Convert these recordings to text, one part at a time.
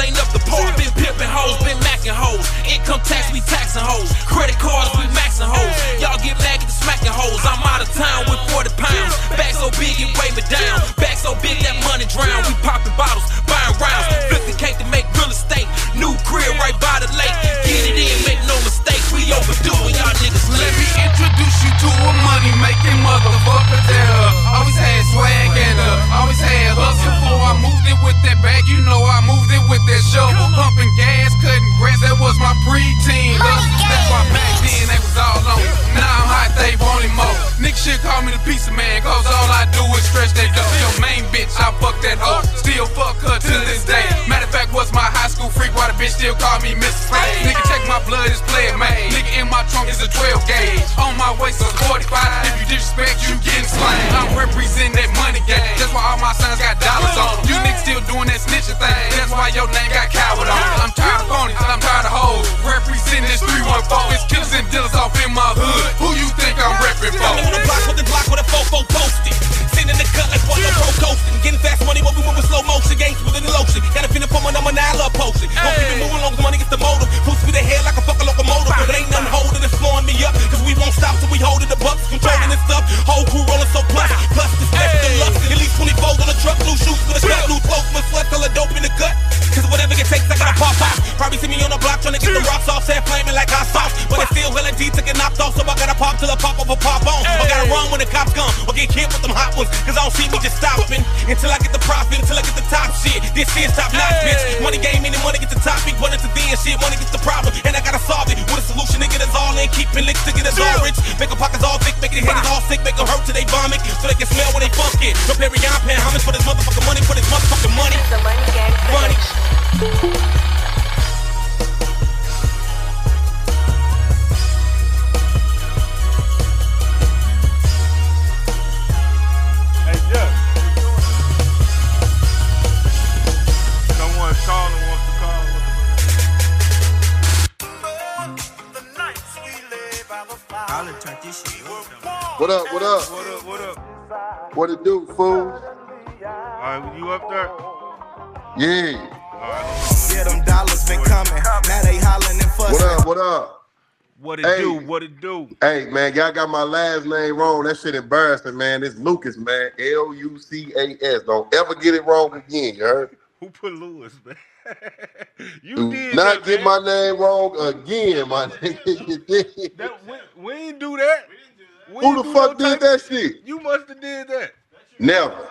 ain't up to par. Been pimping hoes, been macking hoes. Income tax, we taxing hoes. Credit cards, we maxing hoes. Y'all get mad, get the smacking hoes. I'm out of town with 40 pounds. Back so big, it weigh me down. Back so big, that money drown. We popping bottles, buying rounds. Flip the cake to make real estate. New crib right by the lake. Get it in, make no mistake. We overdoing y'all niggas late. Let me introduce you to a money-making motherfucker that always had swag and always had hustle. Before I moved in with that bag, you know I moved in with that shovel. Pumping gas, cutting grass, that was my preteen. That's why back then they was all on. Now I'm hot, they want him more. Niggas should call me the pizza man, cause all I do is stretch that dough. Your main bitch, I fuck that hoe. Still fuck her to this day. Matter of fact, was my high school freak, why the bitch still call me Mr. Spade. Nigga, check my blood, it's player made. Nigga, in my trunk is a 12 gauge. On my waist is 45. If you disrespect, you getting slain. I'm representing that money game. That's why all my sons got dollars on. You niggas still doing that snitching thing. That's why your name got coward on. I'm tired of phonies, I'm tired of hoes. Representing this 314. It's killers and dealers off in my hood. Who you think I'm repping for? I'm on the block with a fofo posted. Sitting in the cut like one pro coasting. Getting fast money when we moving slow motion. Games within the lotion. Gotta finish for my number 9 love potion. Don't keep it moving long as money gets the motor. Full speed ahead like a fucking locomotive. But ain't nothing holding it, slowing me up. Cause we won't stop till we holding the bucks. Controlling this stuff. Whole crew rolling so plus. Plus this extra lust. At least 20 fold on the truck. New shoes for the cut. New clothes for the slut. Till the dope in the cut. Cause whatever it takes, I gotta pop out. Probably see me on the block trying to get the rocks off. Set flaming like hot sauce. But it's still hella D took it knocked off. So I gotta pop till I pop off a pop on. Or gotta run when the cops come. Or get hit with them hot ones. Cause I don't see me just stopping. Until I get the profit. Until I get the top shit. This is top notch, bitch. Money game meaning money get the topic. Money to the end shit. Money gets the problem. And I gotta solve it. With a solution to get us all in. Keeping licks to get us all rich. Make our pockets all thick. Make their heads all sick. Make them hurt till they vomit. So they can smell when they funk it. No Perry, I'm paying homage for this motherfucking money. For this motherfucking money. Money. Hey Jeff, someone's calling, wants to call. What up? What up? What it do, fool? Alright, you up there? Yeah. Yeah, them dollars been coming. Now they hollering and fussing. What up? What it do? Hey, man, y'all got my last name wrong. That shit embarrassing, man. It's Lucas, man. Lucas. Don't ever get it wrong again, you heard? Who put Lewis, man? You Do did not that, get man. my name wrong again, my nigga. You did. We ain't do that. Who the fuck did that shit? You must have did that. Never.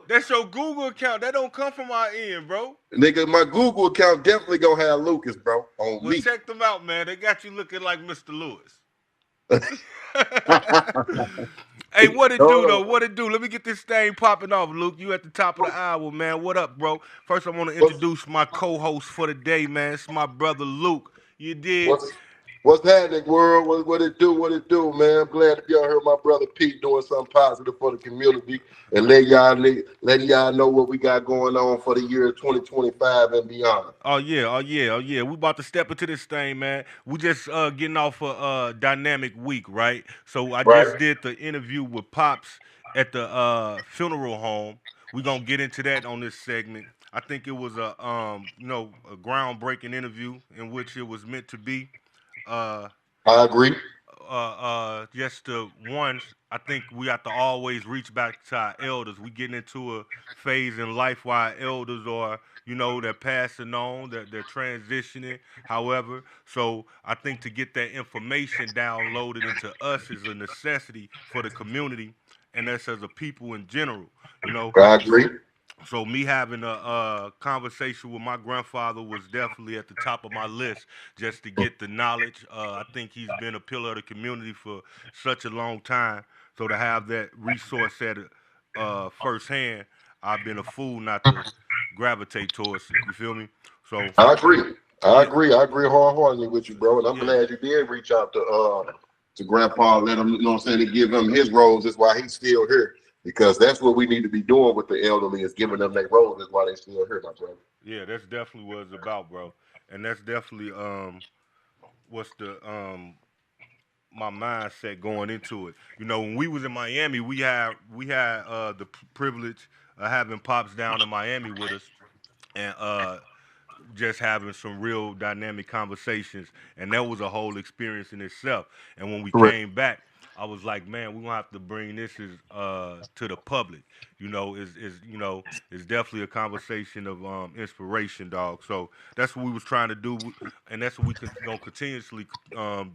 That's your Google account. That don't come from our end, bro. Nigga, my Google account definitely gonna have Lucas, bro, on Well, me. check them out, man. They got you looking like Mr. Lewis. Hey, what it do, though? What it do? Let me get this thing popping off, Luke. You at the top of the hour, man. What up, bro? First, I want to introduce my co-host for the day, man. It's my brother, Luke. You did? What's happening, world? What it do, man? I'm glad to be out here with my brother Pete doing something positive for the community and letting y'all know what we got going on for the year 2025 and beyond. Oh yeah. We about to step into this thing, man. We just getting off a dynamic week, right? So I just did the interview with Pops at the funeral home. We're gonna get into that on this segment. I think it was a groundbreaking interview in which it was meant to be. I agree. Just the ones, I think we have to always reach back to our elders. We getting into a phase in life where our elders are, they're passing on, they're transitioning, however. So I think to get that information downloaded into us is a necessity for the community and us as a people in general, I agree. So me having a conversation with my grandfather was definitely at the top of my list just to get the knowledge. I think he's been a pillar of the community for such a long time. So to have that resource at firsthand, I've been a fool not to gravitate towards it. You feel me? So I agree. I agree wholeheartedly with you, bro. And I'm glad you did reach out to Grandpa, let him, to give him his rose. That's why he's still here. Because that's what we need to be doing with the elderly is giving them their roles. That's why they still here, my brother. Yeah, that's definitely what it's about, bro. And that's definitely what's the my mindset going into it. When we was in Miami, we had the privilege of having Pops down in Miami with us, and just having some real dynamic conversations, and that was a whole experience in itself. And when we Correct. came back, I was like, man, we're gonna have to bring this to the public. It's definitely a conversation of inspiration, dog. So that's what we was trying to do, and that's what we gonna continuously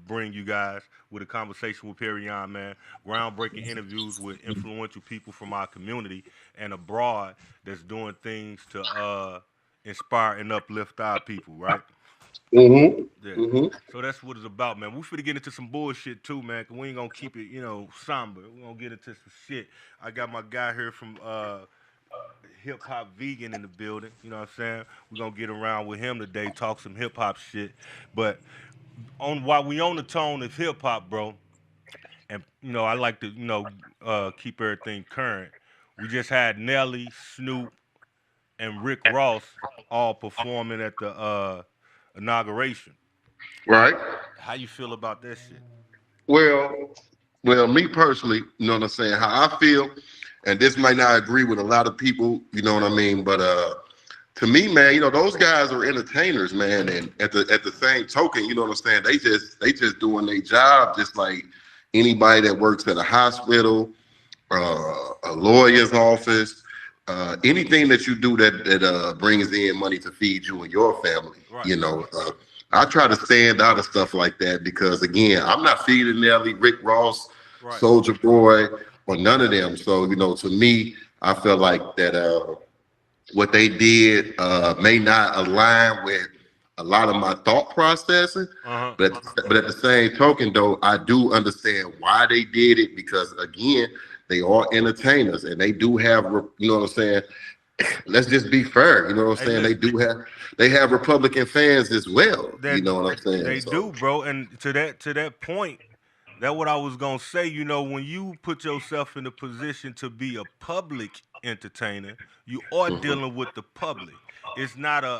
bring you guys with a conversation with Perion, man. Groundbreaking interviews with influential people from our community and abroad that's doing things to inspire and uplift our people, right? Yeah. Mm-hmm. So that's what it's about, man. We finna get into some bullshit too, man. Cause we ain't gonna keep it, somber. We gonna get into some shit. I got my guy here from Hip Hop Vegan in the building. You know what I'm saying? We're gonna get around with him today, talk some hip hop shit. But while we on the tone of hip hop, bro, and I like to keep everything current. We just had Nelly, Snoop, and Rick Ross all performing at the inauguration. Right. How you feel about that shit? Well, me personally, you know what I'm saying, how I feel, and this might not agree with a lot of people, you know what I mean, but to me, man, those guys are entertainers, man, and at the same token, you know what I'm saying, they just doing their job just like anybody that works at a hospital, a lawyer's office, anything that you do that brings in money to feed you and your family, right. I try to stand out of stuff like that because, again, I'm not feeding Nelly, Rick Ross, right. Soulja Boy, or none of them. So, to me, I feel like that what they did may not align with a lot of my thought processing. Uh-huh. But at the same token, though, I do understand why they did it because, again, they are entertainers and they do have, you know what I'm saying? Let's just be fair, you know what I'm saying? They have Republican fans as well. You know what I'm saying? They do, bro. And to that point, that's what I was gonna say. When you put yourself in a position to be a public entertainer, you are dealing with the public. It's not a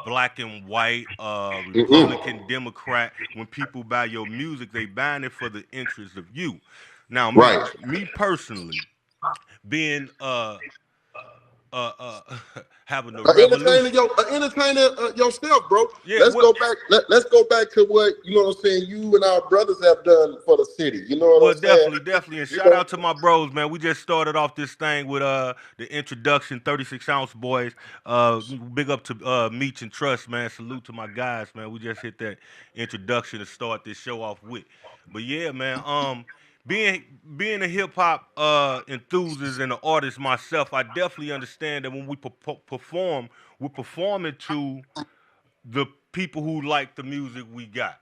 black and white, Republican, Democrat. When people buy your music, they buying it for the interest of you. Now, me personally, being having a entertainer yourself, bro. Yeah, let's go back. Let's go back to what I'm saying. You and our brothers have done for the city. You know what I'm saying? Definitely. And shout out to my bros, man. We just started off this thing with the introduction, 36-ounce boys. Big up to Meech and Trust, man. Salute to my guys, man. We just hit that introduction to start this show off with. But yeah, man. Being a hip hop enthusiast and an artist myself, I definitely understand that when we perform, we're performing to the people who like the music we got.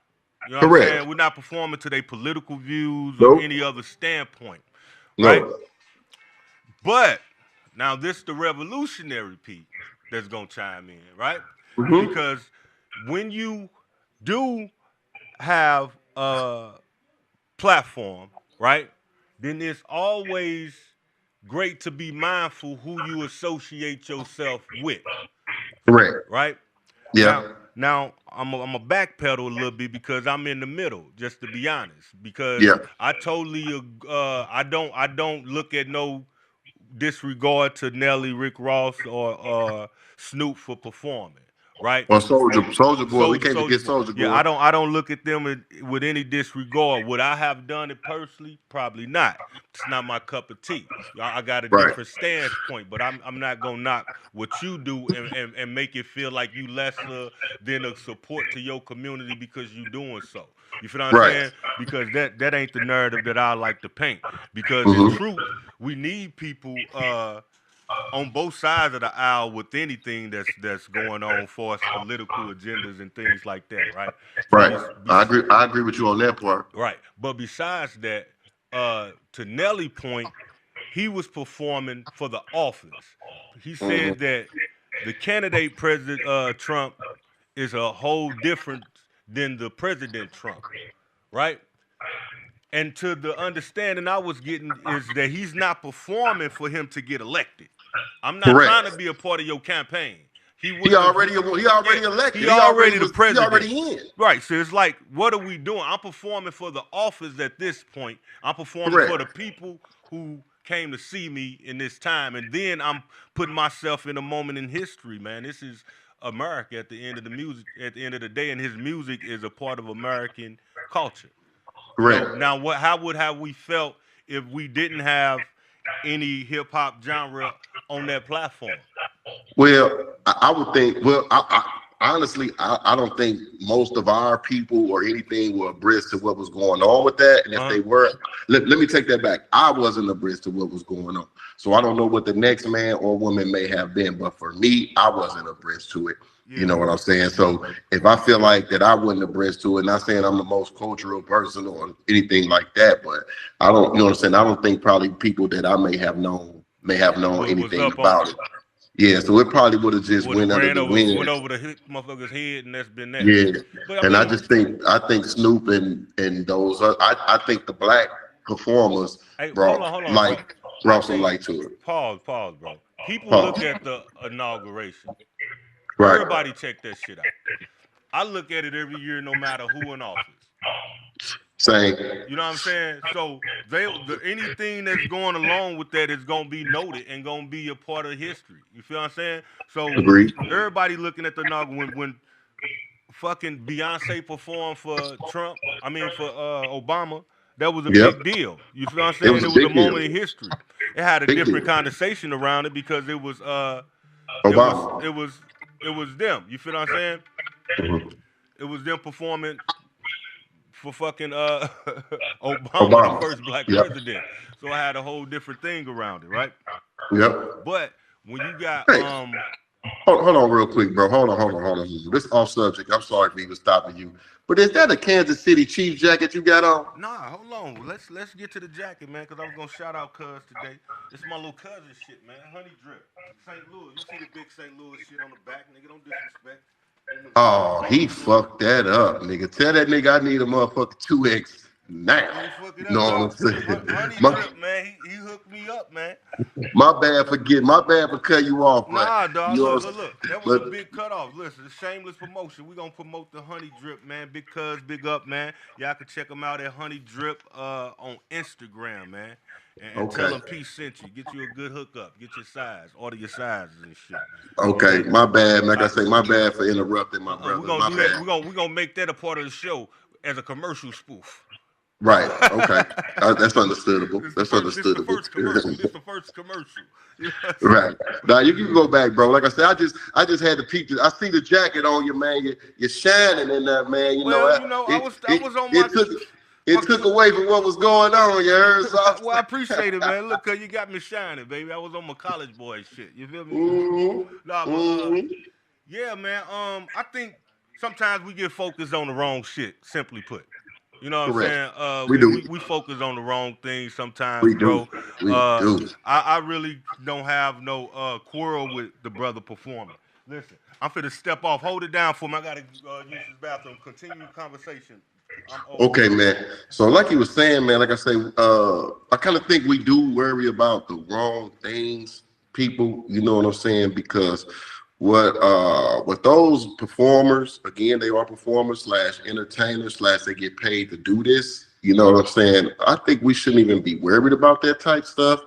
You know what I'm saying? We're not performing to their political views or any other standpoint, right? But now this the revolutionary piece that's gonna chime in, right? Mm-hmm. Because when you do have a platform, right, then it's always great to be mindful who you associate yourself with. Correct. Right? Yeah. Now I'm a backpedal a little bit because I'm in the middle, just to be honest. Because I totally I don't look at no disregard to Nelly, Rick Ross, or Snoop for performing. Right? Or Soulja Boy. We can't forget Soulja Boy. Yeah, I don't look at them with any disregard. Would I have done it personally? Probably not. It's not my cup of tea. I got a different stance point, but I'm not gonna knock what you do and make it feel like you lesser than a support to your community because you doing so. You feel what I'm saying? Because that ain't the narrative that I like to paint. Because in truth, we need people on both sides of the aisle with anything that's going on for us, political agendas and things like that, right? Right. I agree with you on that part. Right. But besides that, to Nelly's point, he was performing for the office. He said that the candidate President Trump is a whole different than the President Trump, right? And to the understanding I was getting is that he's not performing for him to get elected. I'm not trying to be a part of your campaign. He already elected. He already the president. He already in. Right. So it's like, what are we doing? I'm performing for the office at this point. I'm performing for the people who came to see me in this time, and then I'm putting myself in a moment in history, man. This is America at the end of the music, at the end of the day, and his music is a part of American culture. Correct. Now what? How would have we felt if we didn't have any hip hop genre on that platform? Well, I would think. Well, honestly, I don't think most of our people or anything were abreast to what was going on with that. And if they were, let me take that back. I wasn't abreast to what was going on, so I don't know what the next man or woman may have been. But for me, I wasn't abreast to it. You know what I'm saying? So if I feel like that I wasn't abreast to it, not saying I'm the most cultural person or anything like that, but I don't, you know what I'm saying? I don't think probably people that I may have known anything about it. Yeah, so it probably would have just went under the wind. Went over the motherfucker's head, and that's been that. Yeah, but, I just think Snoop and those, I think the black performers brought some light to it. Pause, bro. People look at the inauguration. Right. Everybody check that shit out. I look at it every year, no matter who in office. Same. You know what I'm saying? So anything that's going along with that is gonna be noted and gonna be a part of history. You feel what I'm saying? So Agreed. Everybody looking at the inauguration when fucking Beyonce performed for Obama, that was a big deal. You feel what I'm saying? It was a moment in history. It had a different conversation around it because it was Obama. It was them. You feel what I'm saying? Mm-hmm. It was them performing for fucking Obama, the first black president. So I had a whole different thing around it, right? Yep. But when you got hold on real quick, bro. Hold on. This off subject. I'm sorry for even stopping you. But is that a Kansas City Chiefs jacket you got on? Nah, hold on. Let's get to the jacket, man, because I was gonna shout out Cuz today. This is my little cousin shit, man. Honey Drip. St. Louis. You see the big St. Louis shit on the back, nigga. Don't disrespect. Oh, he fucked that up, nigga. Tell that nigga I need a motherfucking 2X now. No, I'm saying. Honey Drip, man. He hooked me up, man. My bad for cutting you off, man. Nah, dog. Look. That was a big cutoff. Listen, the shameless promotion. We gonna promote the Honey Drip, man. Big Cuz, big up, man. Y'all can check him out at Honey Drip on Instagram, man. And tell him Peace sent you. Get you a good hookup. Get your size. Order your sizes and shit. Okay, my bad. Like I say, my bad for interrupting my brother. We're gonna do that. We're gonna make that a part of the show as a commercial spoof. Right. Okay. That's understandable. That's understandable. This the first commercial. You know right. Now you can go back, bro. Like I said, I just had to peek. I see the jacket on you, man. You're shining in that, man. I was on my. It took away from what was going on, you heard? So well, I appreciate it, man. Look, you got me shining, baby. I was on my college boy shit. You feel me? Mm-hmm. Nah, but, yeah, man. I think sometimes we get focused on the wrong shit, simply put. You know what I'm saying? We focus on the wrong things sometimes, bro. We do. I really don't have no quarrel with the brother performing. Listen, I'm finna step off. Hold it down for me. I gotta use this bathroom. Continue the conversation. Okay, man. So like you were saying, man, like I say, I kind of think we do worry about the wrong things, people, you know what I'm saying? Because what those performers, again, they are performers / entertainers / they get paid to do this, you know what I'm saying? I think we shouldn't even be worried about that type stuff.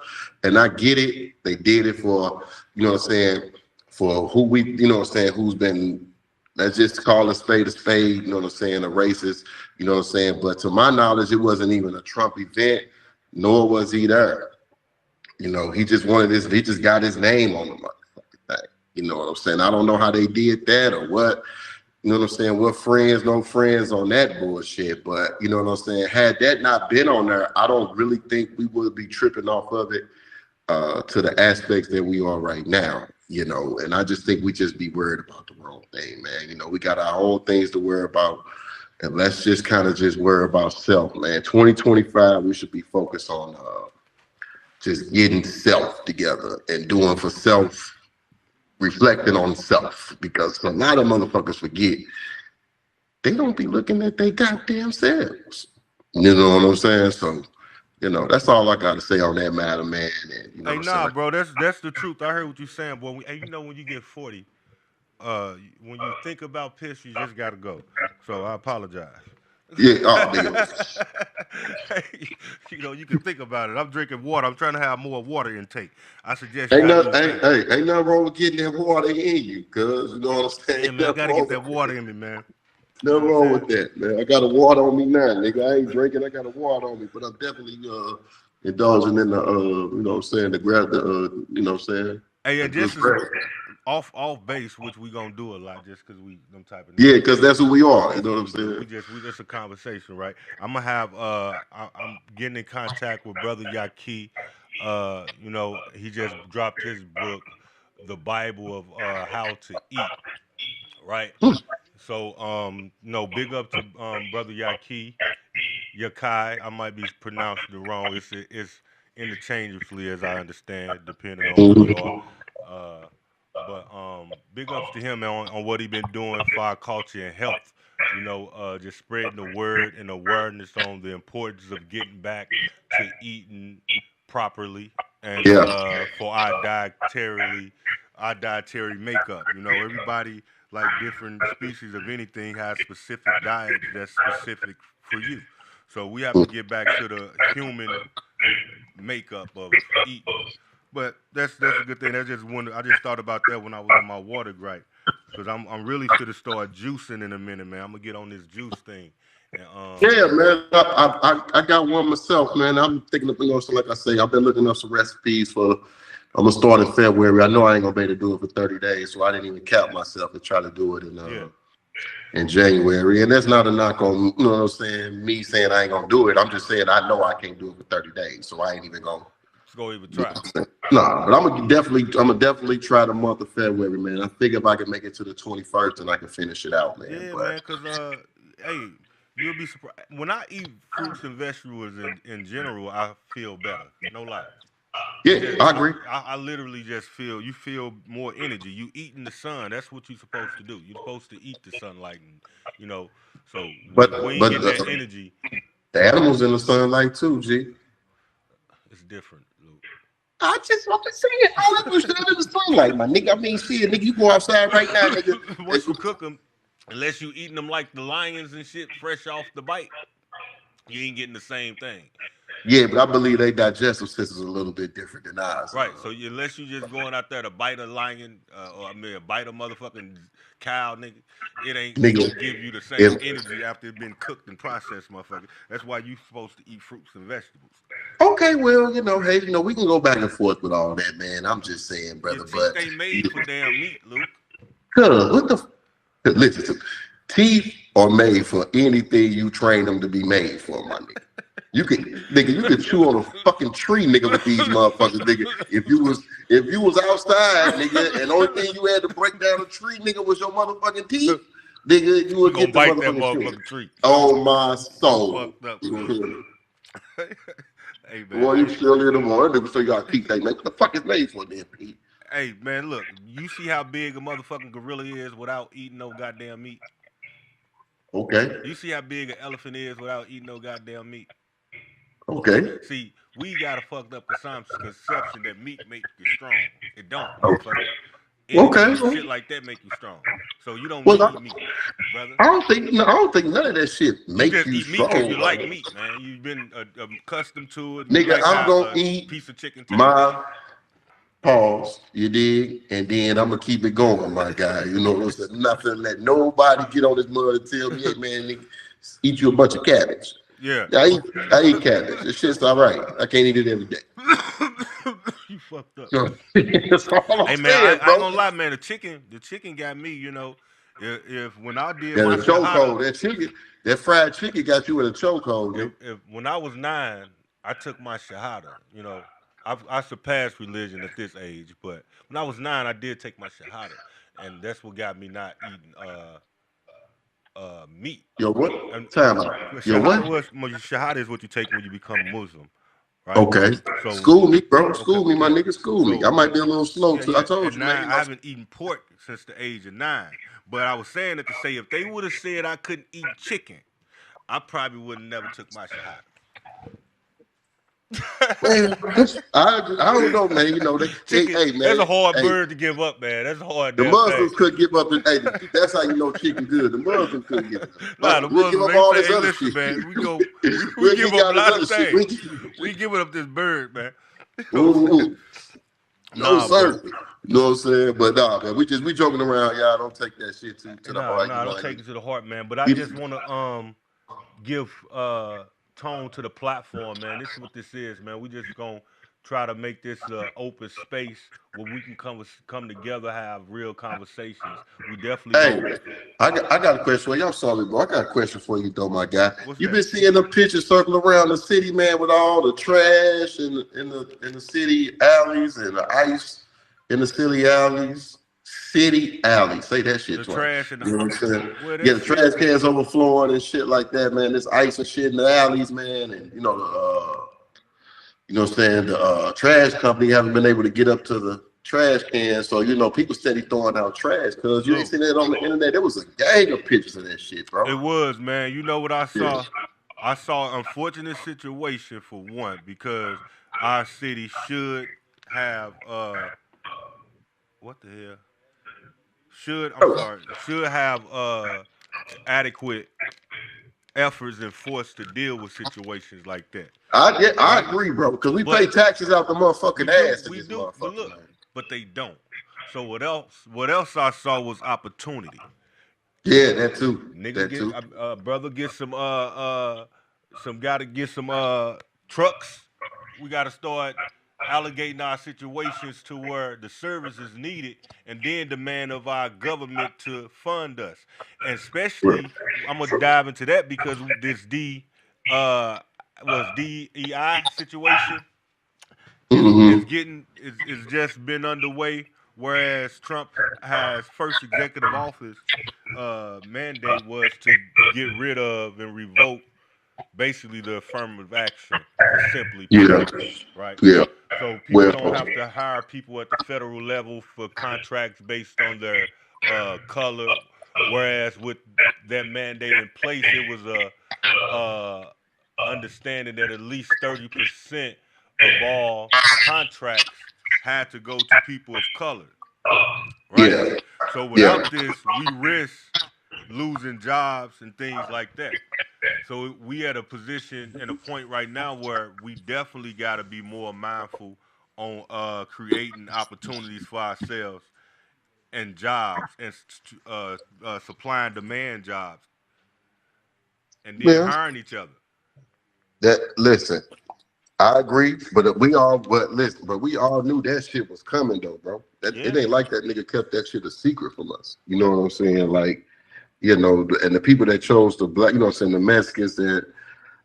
And I get it. They did it for, you know what I'm saying, for who we, you know what I'm saying, who's been, let's just call a spade, you know what I'm saying, a racist, you know what I'm saying? But to my knowledge, it wasn't even a Trump event, nor was he there. You know, he just got his name on the motherfucking thing. You know what I'm saying? I don't know how they did that or what, you know what I'm saying, what friends, no friends on that bullshit. But, you know what I'm saying, had that not been on there, I don't really think we would be tripping off of it to the aspects that we are right now. You know, and I just think we just be worried about the wrong thing, man. You know, we got our own things to worry about, and let's just kind of just worry about self, man. 2025, we should be focused on just getting self together and doing for self, reflecting on self, because a lot of motherfuckers forget they don't be looking at their goddamn selves. You know what I'm saying? So, you know, that's all I got to say on that matter, man. And, you know bro, that's the truth. I heard what you're saying, boy. And you know, when you get 40, when you think about piss, you just got to go. So I apologize. Yeah, oh, You know, you can think about it. I'm drinking water. I'm trying to have more water intake. I suggest Ain't y'all do nothing, the same. ain't nothing wrong with getting that water in you, cuz, you know what I'm saying? Yeah, Ain't man, I nothing gotta wrong get with that that. water in me, man. You know Nothing what I'm wrong saying? with that, man. I got a water on me now, nigga. I ain't drinking. I got a water on me, but I'm definitely indulging in the you know what I'm saying, the grab the you know what I'm saying, Hey, yeah, the good just as grab. off base, which we gonna do a lot, just cause we them type of Yeah, niggas. because that's who we are. You That's know what what I'm we do. saying? We just a conversation, right? I'm gonna have I'm getting in contact with brother Yaki. You know, he just dropped his book, The Bible of How to Eat, right? So no, big up to brother Yaki, Yakai. I might be pronouncing it wrong. It's interchangeably as I understand, depending on where you are. Mhm. Uh, but big ups to him on what he been doing for our culture and health. You know, just spreading the word and awareness on the importance of getting back to eating properly and Yeah. for our dietary makeup. You know, everybody like different species of anything has specific diets that's specific for you. So we have to get back to the human makeup of eating. But that's a good thing. That's just one. I just thought about that when I was on my water gripe, because I'm really finna start juicing in a minute, man. I'm gonna get on this juice thing, and Yeah, man. I got one myself, man. I'm thinking of, you know, so like I say, I've been looking up some recipes for. I'm gonna start in February. I know I ain't gonna be able to do it for 30 days, so I didn't even cap myself to try to do it yeah, in January. And that's not a knock on, you know what I'm saying, me saying I ain't gonna do it. I'm just saying I know I can't do it for 30 days, so I ain't even gonna. let's go even You know try. what I'm saying? Nah, but I'm gonna definitely try the month of February, man. I figure if I can make it to the 21st, then I can finish it out, man. Yeah, But man, cause hey, you'll be surprised when I eat fruits and vegetables in general. I feel better. No lie. It yeah, just I agree. I literally just feel more energy. You eating the sun. That's what you're supposed to do. You're supposed to eat the sunlight, and you know. So But if we ain't but getting that energy, the animals in the sunlight too, G. it's different, Luke. I'm just saying, all animals stand in the sunlight, my nigga. I mean, shit, nigga, you go outside right now, nigga. Once you cook them, unless you eating them like the lions and shit, fresh off the bite, you ain't getting the same thing. Yeah, but I believe they digestive system is a little bit different than ours. Right. So unless you just going out there to bite a lion, or I mean, bite a motherfucking cow, nigga, it ain't Nigga, gonna give you the if same energy after it been cooked and processed, motherfucker. That's why you supposed to eat fruits and vegetables. okay, well, you know, hey, you know, we can go back and forth with all that, man. I'm just saying, Your brother, teeth but ain't made for damn meat, Luke. what the listen to teeth are made for anything you train them to be made for, my nigga. You could chew on a fucking tree, nigga, with these motherfuckers, nigga. If you was outside, nigga, and the only thing you had to break down a tree, nigga, was your motherfucking teeth, nigga, you You would gonna get the bite that motherfucking tree. motherfucking tree. Oh my You soul. fucked up, Luke. Boy, Hey man, you still in the morning, nigga, so you got teeth they make. What the fuck is made for then, Pete? hey man, look, you see how big a motherfucking gorilla is without eating no goddamn meat? Okay. You see how big an elephant is without eating no goddamn meat? Okay. See, we got a fucked up conception that meat make you strong. It don't, Okay. motherfucker. Energy and Okay. shit like that make you strong. So you don't Well, need meat, brother. I don't think none of that shit You make just you eat meat because you strong, like man. meat, man. You've been accustomed to it. You Nigga, like I'm how gonna a eat piece of chicken tastes. my pause, you dig? And then I'm gonna keep it going, my guy. You know what I'm saying? I'm not gonna let nobody get on this mud and tell me, hey man, nigga, eat you a bunch of cabbage. Yeah. I eat cabbage. This shit's all right. I can't eat it every day. You fucked up. That's all I'm Hey man, I, saying, I ain't bro. gonna lie, man. The chicken got me. You know, if when I did Yeah, my the shahada, chokehold, that fried chicken got you in a chokehold, if nigga. if when I was 9, I took my shahada. You know, I surpassed religion at this age, but when I was 9, I did take my shahada, and that's what got me not eating meat. Yo, what? And Time out. Yo, what? shahada is what you take when you become Muslim, right? Okay. So School me, bro. okay, School me, my yeah. nigga. School me. I So might be a little slow yeah, too. I yeah. told At you, man. 9, I haven't eaten pork since the age of 9. But I was saying it to say if they would have said I couldn't eat chicken, I probably would have never took my shahada. Man, I don't know, man. You know, Chicken, hey, man. That's a hard hey, bird to give up, man. That's a hard The damn Muslims thing. could give up. Hey, that's how you know chicken good. The Muslims couldn't give it up. Nah, the We'll give Muslims, up they all say, this hey, other listen, shit. man, we We'll give give up a y'all this lot other of shit. things. We giving up this bird, man. You know what I'm saying? Ooh, no, Nah, sir. bro. You know what I'm saying? But nah, man, we joking around, y'all. Don't take that shit to the heart. Nah, You know, don't take it to the heart, man. But I we- just want to give tone to the platform, man. This is what this is, man. We just gonna try to make this open space where we can come together, have real conversations. We definitely Hey, gonna. I got a question for you. I'm sorry, bro. I got a question for you, though, my guy. What's You that? been seeing the pictures circle around the city, man, with all the trash in the city alleys and the ice in the city alleys. City alleys. Say that shit The twice. trash and You know what I'm saying? well, Yeah, that the shit. trash cans overflowing and shit like that, man. There's ice and shit in the alleys, man, and you know what I'm saying? The trash company haven't been able to get up to the trash can. So, you know, people steady throwing out trash because you ain't seen that on the internet. There was a gang of pictures of that shit, bro. It was, man. You know what I Yeah. saw? I saw an unfortunate situation for one because our city should have what the hell? Should have adequate efforts and force to deal with situations like that. I Right? agree, bro, because we pay But taxes out the we motherfucking do, ass to we this do. But motherfucker, look, man. but they don't. So what else? What else I saw was opportunity. Yeah, that too. Nigga That get too. brother get some gotta get some trucks. We gotta start allocating our situations to where the service is needed and then demand of our government to fund us. And Right. especially I'm gonna dive into that because this uh was DEI situation is Mm-hmm. getting is just been underway. Whereas Trump has first executive office mandate was to get rid of and revoke basically the affirmative action, for simply put, Yeah. right? Yeah. So people Well, don't have to hire people at the federal level for contracts based on their color. Whereas with that mandate in place, it was a understanding that at least 30% of all contracts had to go to people of color, right? yeah. So Yeah. without this, we risk losing jobs and things like that. So we at a position and a point right now where we definitely got to be more mindful on creating opportunities for ourselves and jobs and supply and demand jobs, and then Yeah. hiring each other. Listen, I agree, but listen, but we all knew that shit was coming though, bro. That it Yeah, ain't like that nigga kept that shit a secret from us. You know what I'm saying? Like, you know, and the people that chose the black, you know what I'm saying, the Mexicans that,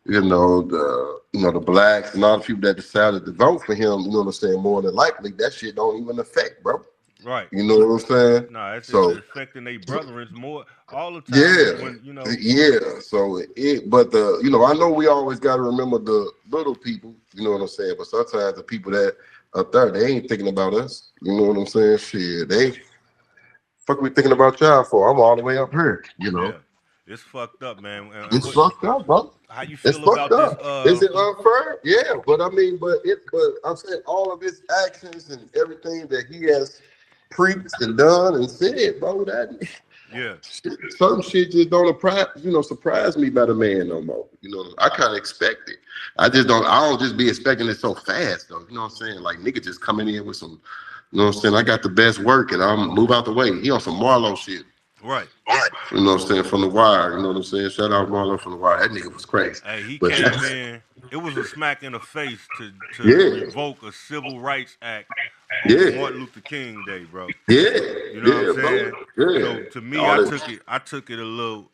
the blacks and all the people that decided to vote for him, you know what I'm saying, more than likely that shit don't even affect, bro. right. You know what I'm saying? No, it's So affecting their brethren more all the time yeah, when yeah. So but I know we always got to remember the little people. You know what I'm saying? But sometimes the people that up there, they ain't thinking about us. You know what I'm saying? Shit, they fuck we thinking about y'all for? I'm all the way up here. You know, yeah, it's fucked up, man. And it's what? fucked up, bro. How you It's feel fucked about this? up. Is it unfair? Yeah, but I mean, but I'm saying all of his actions and everything that he has preached and done and said, bro, that Yeah, some shit just don't surprise me by the man no more. You know, I kind of expect it. I don't just be expecting it so fast though. You know what I'm saying? Like nigga just coming in with some, you know what I'm saying? I got the best work and I'm move out the way. He on some Marlo shit. right. You know what I'm saying? From The Wire. You know what I'm saying? Shout out Marlo from The Wire. That nigga was crazy. Hey, he But came in. It was a smack in the face to yeah, revoke a civil rights act on yeah, Martin Luther King Day, bro. yeah, You know what I'm yeah, bro. saying? Yeah. So to me, All I that. took it a little.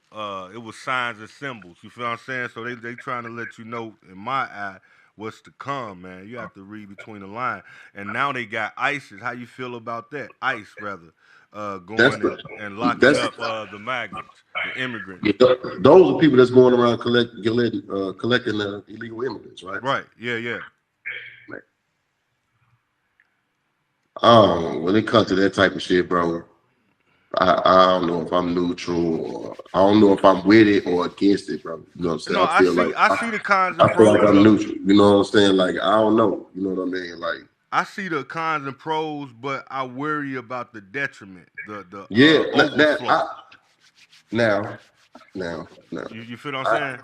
It was signs and symbols. You feel what I'm saying? So they trying to let you know in my eye what's to come, man. You have to read between the lines. And now they got ISIS. How you feel about that? ICE rather, That's going the and locking that's up the migrants, the immigrants. yeah, those are people that's going around collecting illegal immigrants, right? Right? Yeah, yeah. When it comes to that type of shit, bro, I don't know if I'm neutral or I don't know if I'm with it or against it, bro. You know what I'm saying? No, I feel like I see the cons and I feel like pros I'm of it. neutral. You know what I'm saying? Like I don't know. You know what I mean? Like I see the cons and pros, but I worry about the detriment, the yeah, overflow. now, now. You feel what I'm saying?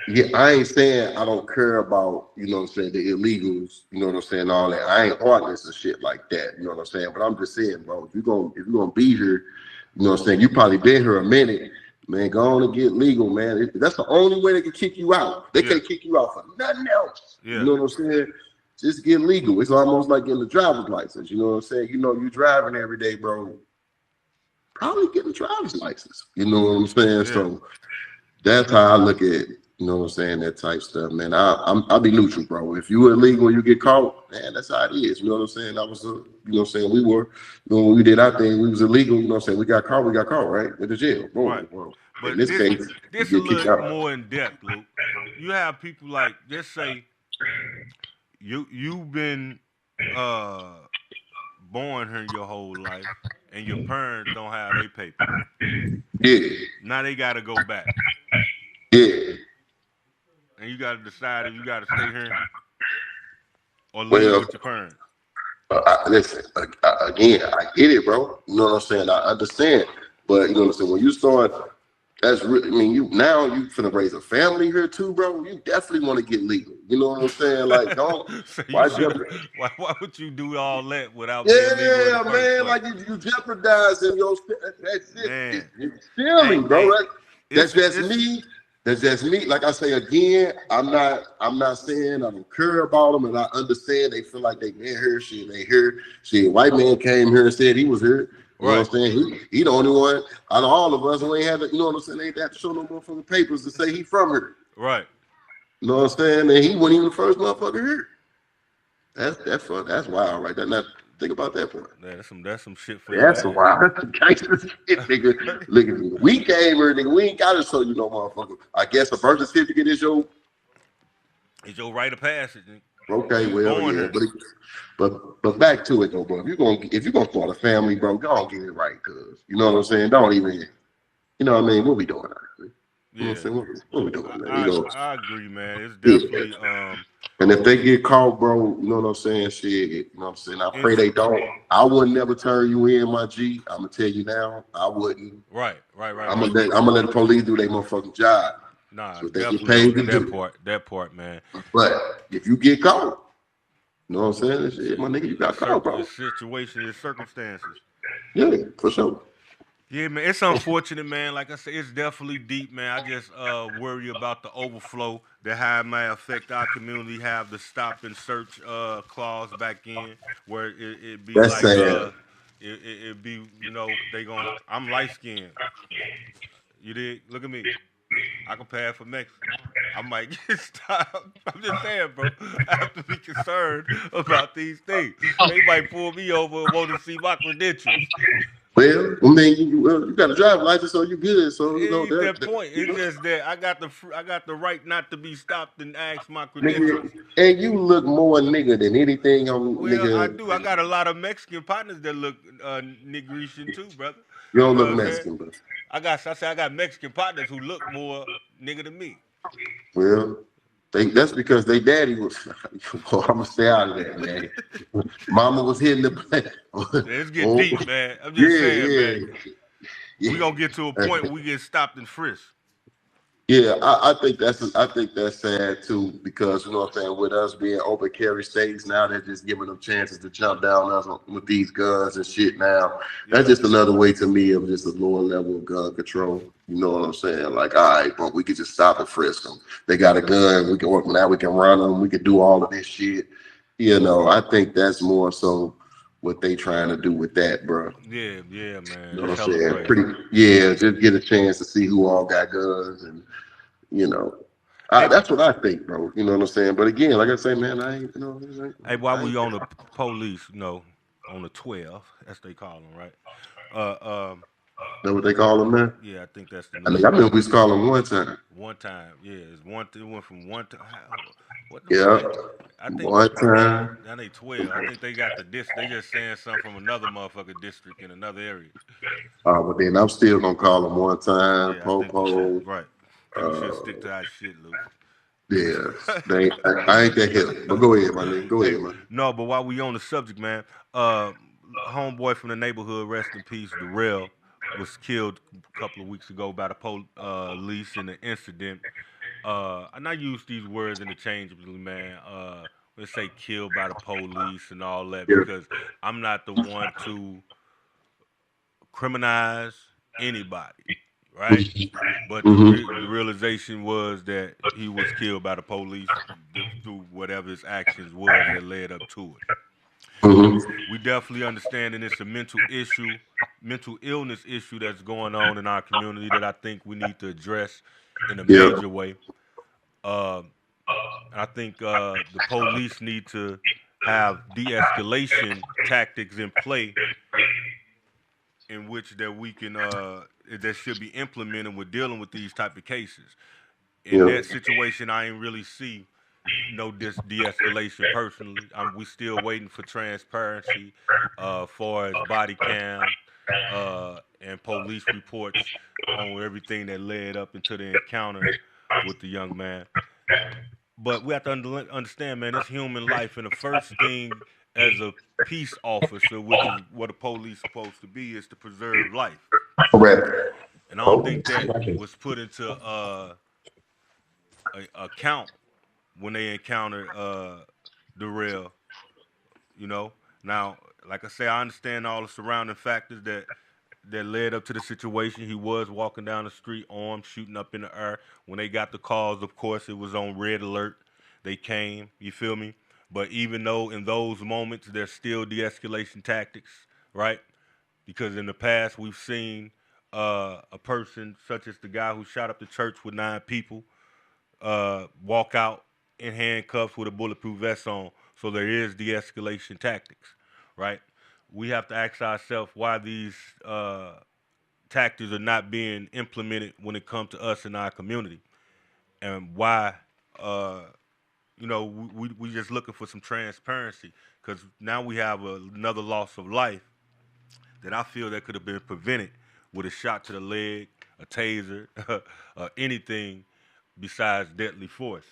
Yeah, I ain't saying I don't care about, you know what I'm saying, the illegals, you know what I'm saying, all that. I ain't heartless and shit like that, you know what I'm saying? But I'm just saying, bro, if you're gonna be here, you know what I'm saying, you probably been here a minute, man, go on and get legal, man. That's the only way they can kick you out. They can't kick you out for nothing else. Yeah. You know what I'm saying? Just get legal. It's almost like getting a driver's license, you know what I'm saying? You know, you driving every day, bro. Probably get a driver's license. You know what I'm saying? Yeah. So that's how I look at it. You know what I'm saying? That type stuff, man. I'll be neutral, bro. If you illegal and you get caught, man, that's how it is. You know what I'm saying? I was, you know what I'm saying? We were, you know, when we did our thing, we was illegal. You know what I'm saying? We got caught, right? With the jail. Boom, Right. bro. But In this case, this you a get kicked little out. more in depth, Luke. You have people like, just say you've been born here your whole life, and your parents don't have their paper. Yeah, Now they got to go back, yeah. and you got to decide if you got to stay here or leave Well, with your parents. listen, again, I get it, bro. You know what I'm saying? I understand. But you know what I'm saying? When you start, that's really, I mean, you finna raise a family here too, bro. You definitely want to get legal. You know what I'm saying? Like, don't, So you why should. jeopardize? Why would you do all that without being legal in the Yeah, first man, place? like you jeopardizing your, that's it. Man, It's stealing, bro. That's just it's me. That's just me. Like I say again, I'm not saying I don't care about them, and I understand they feel like they been here. Shit, they here. Shit, white man came here and said he was here. You know right. what I'm saying? He the only one out of all of us who ain't had to, you know what I'm saying? They ain't have to show no motherfucking papers to say he from here. Right. You know what I'm saying? And he wasn't even the first motherfucker here. That's fun. That's wild right there. Now think about that part. Yeah, that's some shit for That's your ass. wild. That's some gangster shit, nigga. Look at me. We came here, nigga. We ain't gotta show you no motherfucker. I guess a birth certificate is your It's your rite of passage. okay, You was well, born yeah, here. but back to it though, bro. If you're gonna start a family, bro, go on get it right, cuz you know what I'm saying? Don't even you know what I mean? What we doing actually? You know what I'm Yeah, saying? What we doing, man? You know, I agree, man. It's yeah. definitely And if they get caught, bro, you know what I'm saying? Shit, you know what I'm saying? I pray it's they don't. I would never turn you in, my G. I'm gonna tell you now, I wouldn't. right. I'm gonna let the police do their motherfucking job. Nah, That's what they get definitely paid to that do. part. That part, man. But if you get caught, you know what I'm saying? Shit, my nigga, you got caught, bro. It's situation, it's circumstances. Yeah, for sure. Yeah, man, it's unfortunate, man. Like I said, it's definitely deep, man. I just worry about the overflow that how it might affect our community. Have the stop and search clause back in, where it be That's like sad. it be they gon' I'm light skinned. You did look at me. I can pass for Mexican. I might get stopped. I'm just saying, bro. I have to be concerned about these things. They might pull me over and want to see my credentials. Well, I mean, you got a driver's license, so you good. So you know It ain't that that point. you It's know, just that I got the right not to be stopped and ask my nigga, credentials. and you look more nigga than anything on Well, I nigga. do. I got a lot of Mexican partners that look nigritian too, brother. You don't You know look what I'm saying? Mexican, bro. I got Mexican partners who look more nigga than me. Well, that's because they daddy was. Well, I'm gonna stay out of that, man. Mama was hitting the. Let's get Oh, deep, man. I'm just saying, man. yeah, We yeah. gonna get to a point where we get stopped and frisked. Yeah, I think that's sad too, because you know what I'm saying, with us being open carry states now, they're just giving them chances to jump down us with these guns and shit now. That's Yeah. just another way to me of just a lower level of gun control. You know what I'm saying? Like, all right, but we could just stop and frisk them. They got a gun, we can work now, we can run them, we can do all of this shit. You know, I think that's more so what they trying to do with that, bro. Yeah, man. You know It's what I'm hella saying? crazy. Pretty, yeah, just get a chance to see who all got guns and you know, Hey, that's what I think, bro. You know what I'm saying? But again, like I say, man, I ain't, you know, hey, while I we ain't. on the police, on the 12, as they call them, right? Uh, um, That what they call them now? Yeah, I think that's the I new. think I remember we used to call them one time. One time, yeah, it's one. It went from one to what the Yeah, fuck? I think one time. now they 12. I think they got the They just saying something from another motherfucker district in another area. But then I'm still gonna call them one time, Yeah, I think we should. Popo. Right. I think we should stick to our shit, Luke. Yeah, I ain't that hip. But go ahead, my nigga. Go Hey, ahead, man. no, but while we on the subject, man, homeboy from the neighborhood, rest in peace, Darrell, was killed a couple of weeks ago by the police in an incident. And I use these words interchangeably, man. Let's say killed by the police and all that Yeah. because I'm not the one to criminalize anybody, right? But the realization was that he was killed by the police through whatever his actions was that led up to it. So we definitely understanding it's a mental issue, mental illness issue that's going on in our community that I think we need to address in a Yeah. major way. Uh, I think the police need to have de-escalation tactics in play in which that we can that should be implemented with dealing with these type of cases. In that situation, I ain't really see no de-escalation personally. We still waiting for transparency, far as body cam and police reports on everything that led up into the encounter with the young man. But we have to understand, man, it's human life, and the first thing as a peace officer, which is what a police supposed to be, is to preserve life. Correct. And I don't think that was put into account when they encountered Darrell. You know, now, like I say, I understand all the surrounding factors that led up to the situation. He was walking down the street, armed, shooting up in the air. When they got the calls, of course, it was on red alert. They came, you feel me? But even though in those moments there's still de-escalation tactics, right? Because in the past we've seen a person such as the guy who shot up the church with 9 people walk out in handcuffs with a bulletproof vest on. So there is de-escalation tactics, right? We have to ask ourselves why these tactics are not being implemented when it comes to us in our community, and why, we just looking for some transparency, because now we have another loss of life that I feel that could have been prevented with a shot to the leg, a taser, anything besides deadly force.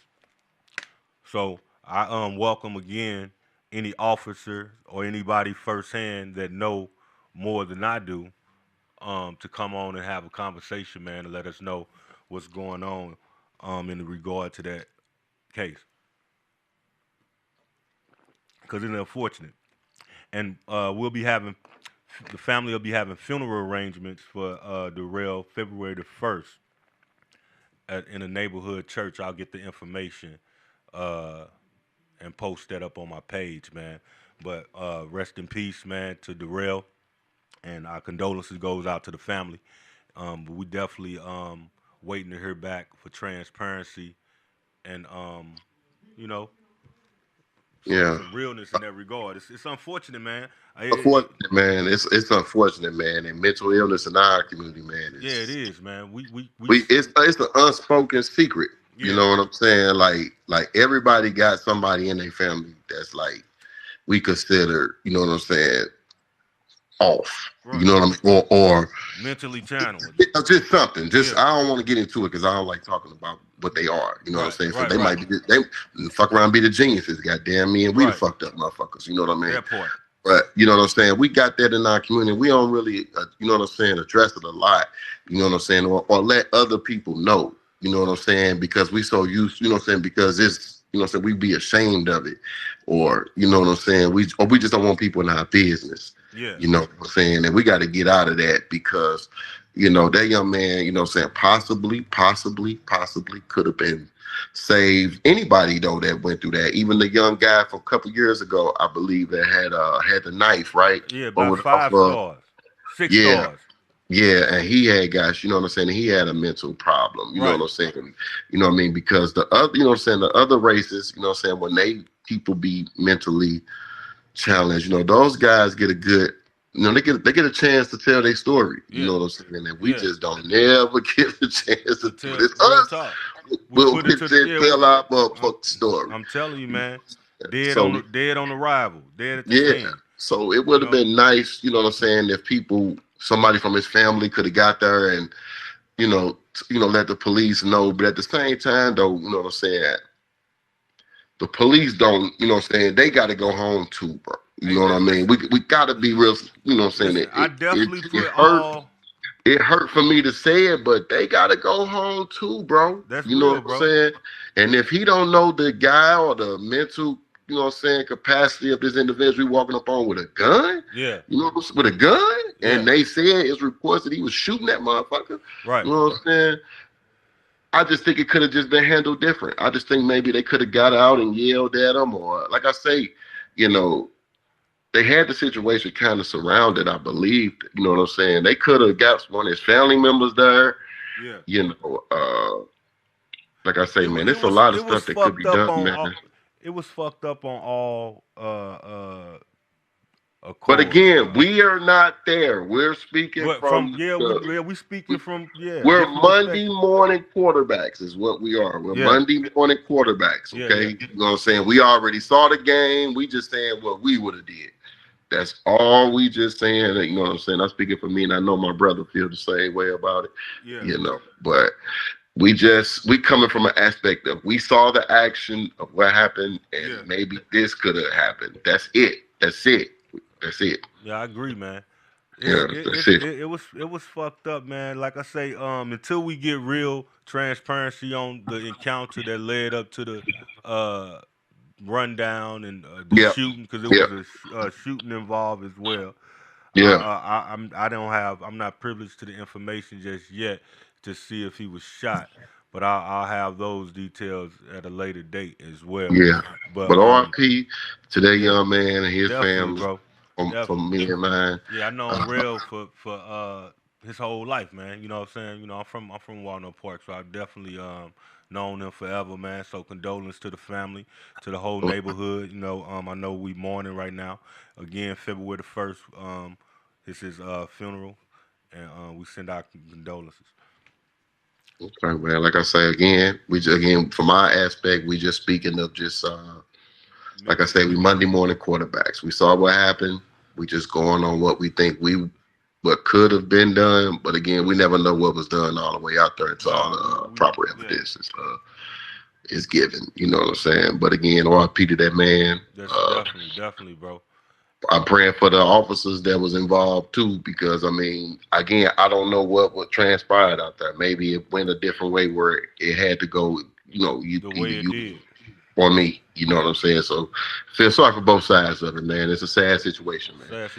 So I welcome again any officer or anybody firsthand that know more than I do to come on and have a conversation, man, and let us know what's going on in regard to that case. Because it's unfortunate. And the family will be having funeral arrangements for Darrell February the 1st in a neighborhood church. I'll get the information and post that up on my page, man. But rest in peace, man, to Darrell, and our condolences goes out to the family. But we definitely waiting to hear back for transparency and some realness in that regard. It's unfortunate, man. Unfortunate, man. It's unfortunate, man. And mental illness in our community, man. Yeah, it is, man. It's an unspoken secret. Yeah. You know what I'm saying? Like everybody got somebody in their family that's like we consider, you know what I'm saying, off. Right. You know what I mean? Or mentally channeled. Just something. I don't want to get into it because I don't like talking about what they are. You know what I'm saying? So they might be they fuck around and be the geniuses. Goddamn me, and we the fucked up motherfuckers. You know what I mean? That point. But you know what I'm saying? We got that in our community. We don't really, you know what I'm saying, address it a lot. You know what I'm saying? Or let other people know. You know what I'm saying? Because we so used, you know what I'm saying? Because it's, you know what I'm saying, we be ashamed of it. Or, you know what I'm saying? We just don't want people in our business. Yeah. You know what I'm saying? And we got to get out of that because, you know, that young man, you know what I'm saying, possibly could have been saved. Anybody, though, that went through that. Even the young guy from a couple years ago, I believe, that had the knife, right? Yeah, about 5 stars. 6 stars. Yeah, and he had guys, you know what I'm saying? He had a mental problem, you know what I'm saying? You know what I mean? Because the other, you know what I'm saying, the other races, you know what I'm saying, when people be mentally challenged, you know, those guys get a good they get a chance to tell their story. You know what I'm saying? And we just don't never get a chance to tell it. It's us. We'll tell our motherfucking story. I'm telling you, man. Dead on arrival. Dead at the scene. So it would have been nice, you know what I'm saying, if somebody from his family could have got there and, let the police know. But at the same time, though, you know what I'm saying, the police don't, you know what I'm saying, they got to go home too, bro. You know what I mean? We got to be real, you know what I'm saying? I definitely It hurt for me to say it, but they got to go home too, bro. That's you know what I'm saying? And if he don't know the guy or the mental, you know what I'm saying, capacity of this individual walking up on with a gun, with a gun, and they said it's reports that he was shooting that motherfucker, right? You know what I'm saying? I just think it could have just been handled different. I just think maybe they could have got out and yelled at him, or like I say, they had the situation kind of surrounded, I believe. You know what I'm saying? They could have got one of his family members there. Yeah. Like I say, man, there's a lot of stuff that could be done, man. It was fucked up on all but again, we are not there. We're speaking from we speaking from We're Monday morning quarterbacks is what we are. We're Monday morning quarterbacks, okay? You know what I'm saying? We already saw the game. We just saying what we would have did. That's all we just saying. You know what I'm saying? I'm speaking for me, and I know my brother feel the same way about it. But we coming from an aspect of we saw the action of what happened, and maybe this could have happened. That's it. Yeah, I agree, man. It was fucked up, man. Like I say, until we get real transparency on the encounter that led up to the rundown and the shooting, because there was a shooting involved as well. I'm not privileged to the information just yet to see if he was shot, but I'll have those details at a later date as well. But RP to that young man and his family, bro. From me and mine. I know him real for his whole life, man. You know what I'm saying? I'm from Walnut Park, so I've definitely known him forever, man. So condolences to the family, to the whole neighborhood. I know we mourning right now. Again, February the 1st, it's his funeral, and we send our condolences. Okay, man. Like I say again, from our aspect, we just speaking of just like I say, we Monday morning quarterbacks. We saw what happened. We just going on what we think what could have been done. But again, we never know what was done all the way out there until all the proper evidence is given. You know what I'm saying? But again, RIP to that man. That's definitely, bro. I'm praying for the officers that was involved too, because again, I don't know what transpired out there. Maybe it went a different way where it had to go, the way it did. For me, you know what I'm saying? So feel sorry for both sides of it, man. It's a sad situation, man.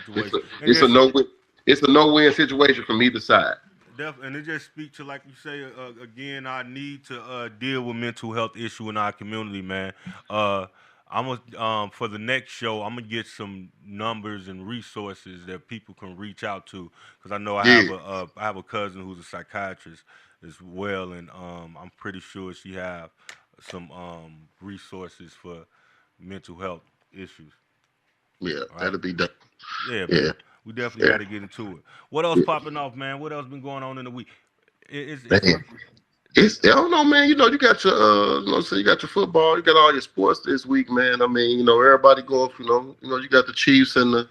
It's a no-win situation from either side. And it just speaks to, like you say, again, our need to deal with mental health issue in our community, man. For the next show, I'm gonna get some numbers and resources that people can reach out to, because I know I have a cousin who's a psychiatrist as well, and I'm pretty sure she have some resources for mental health issues. That'll be done. We definitely got to get into it. What else popping off, man? What else been going on in the week? I don't know, man. You got your, you got your football. You got all your sports this week, man. Everybody going. You got the Chiefs and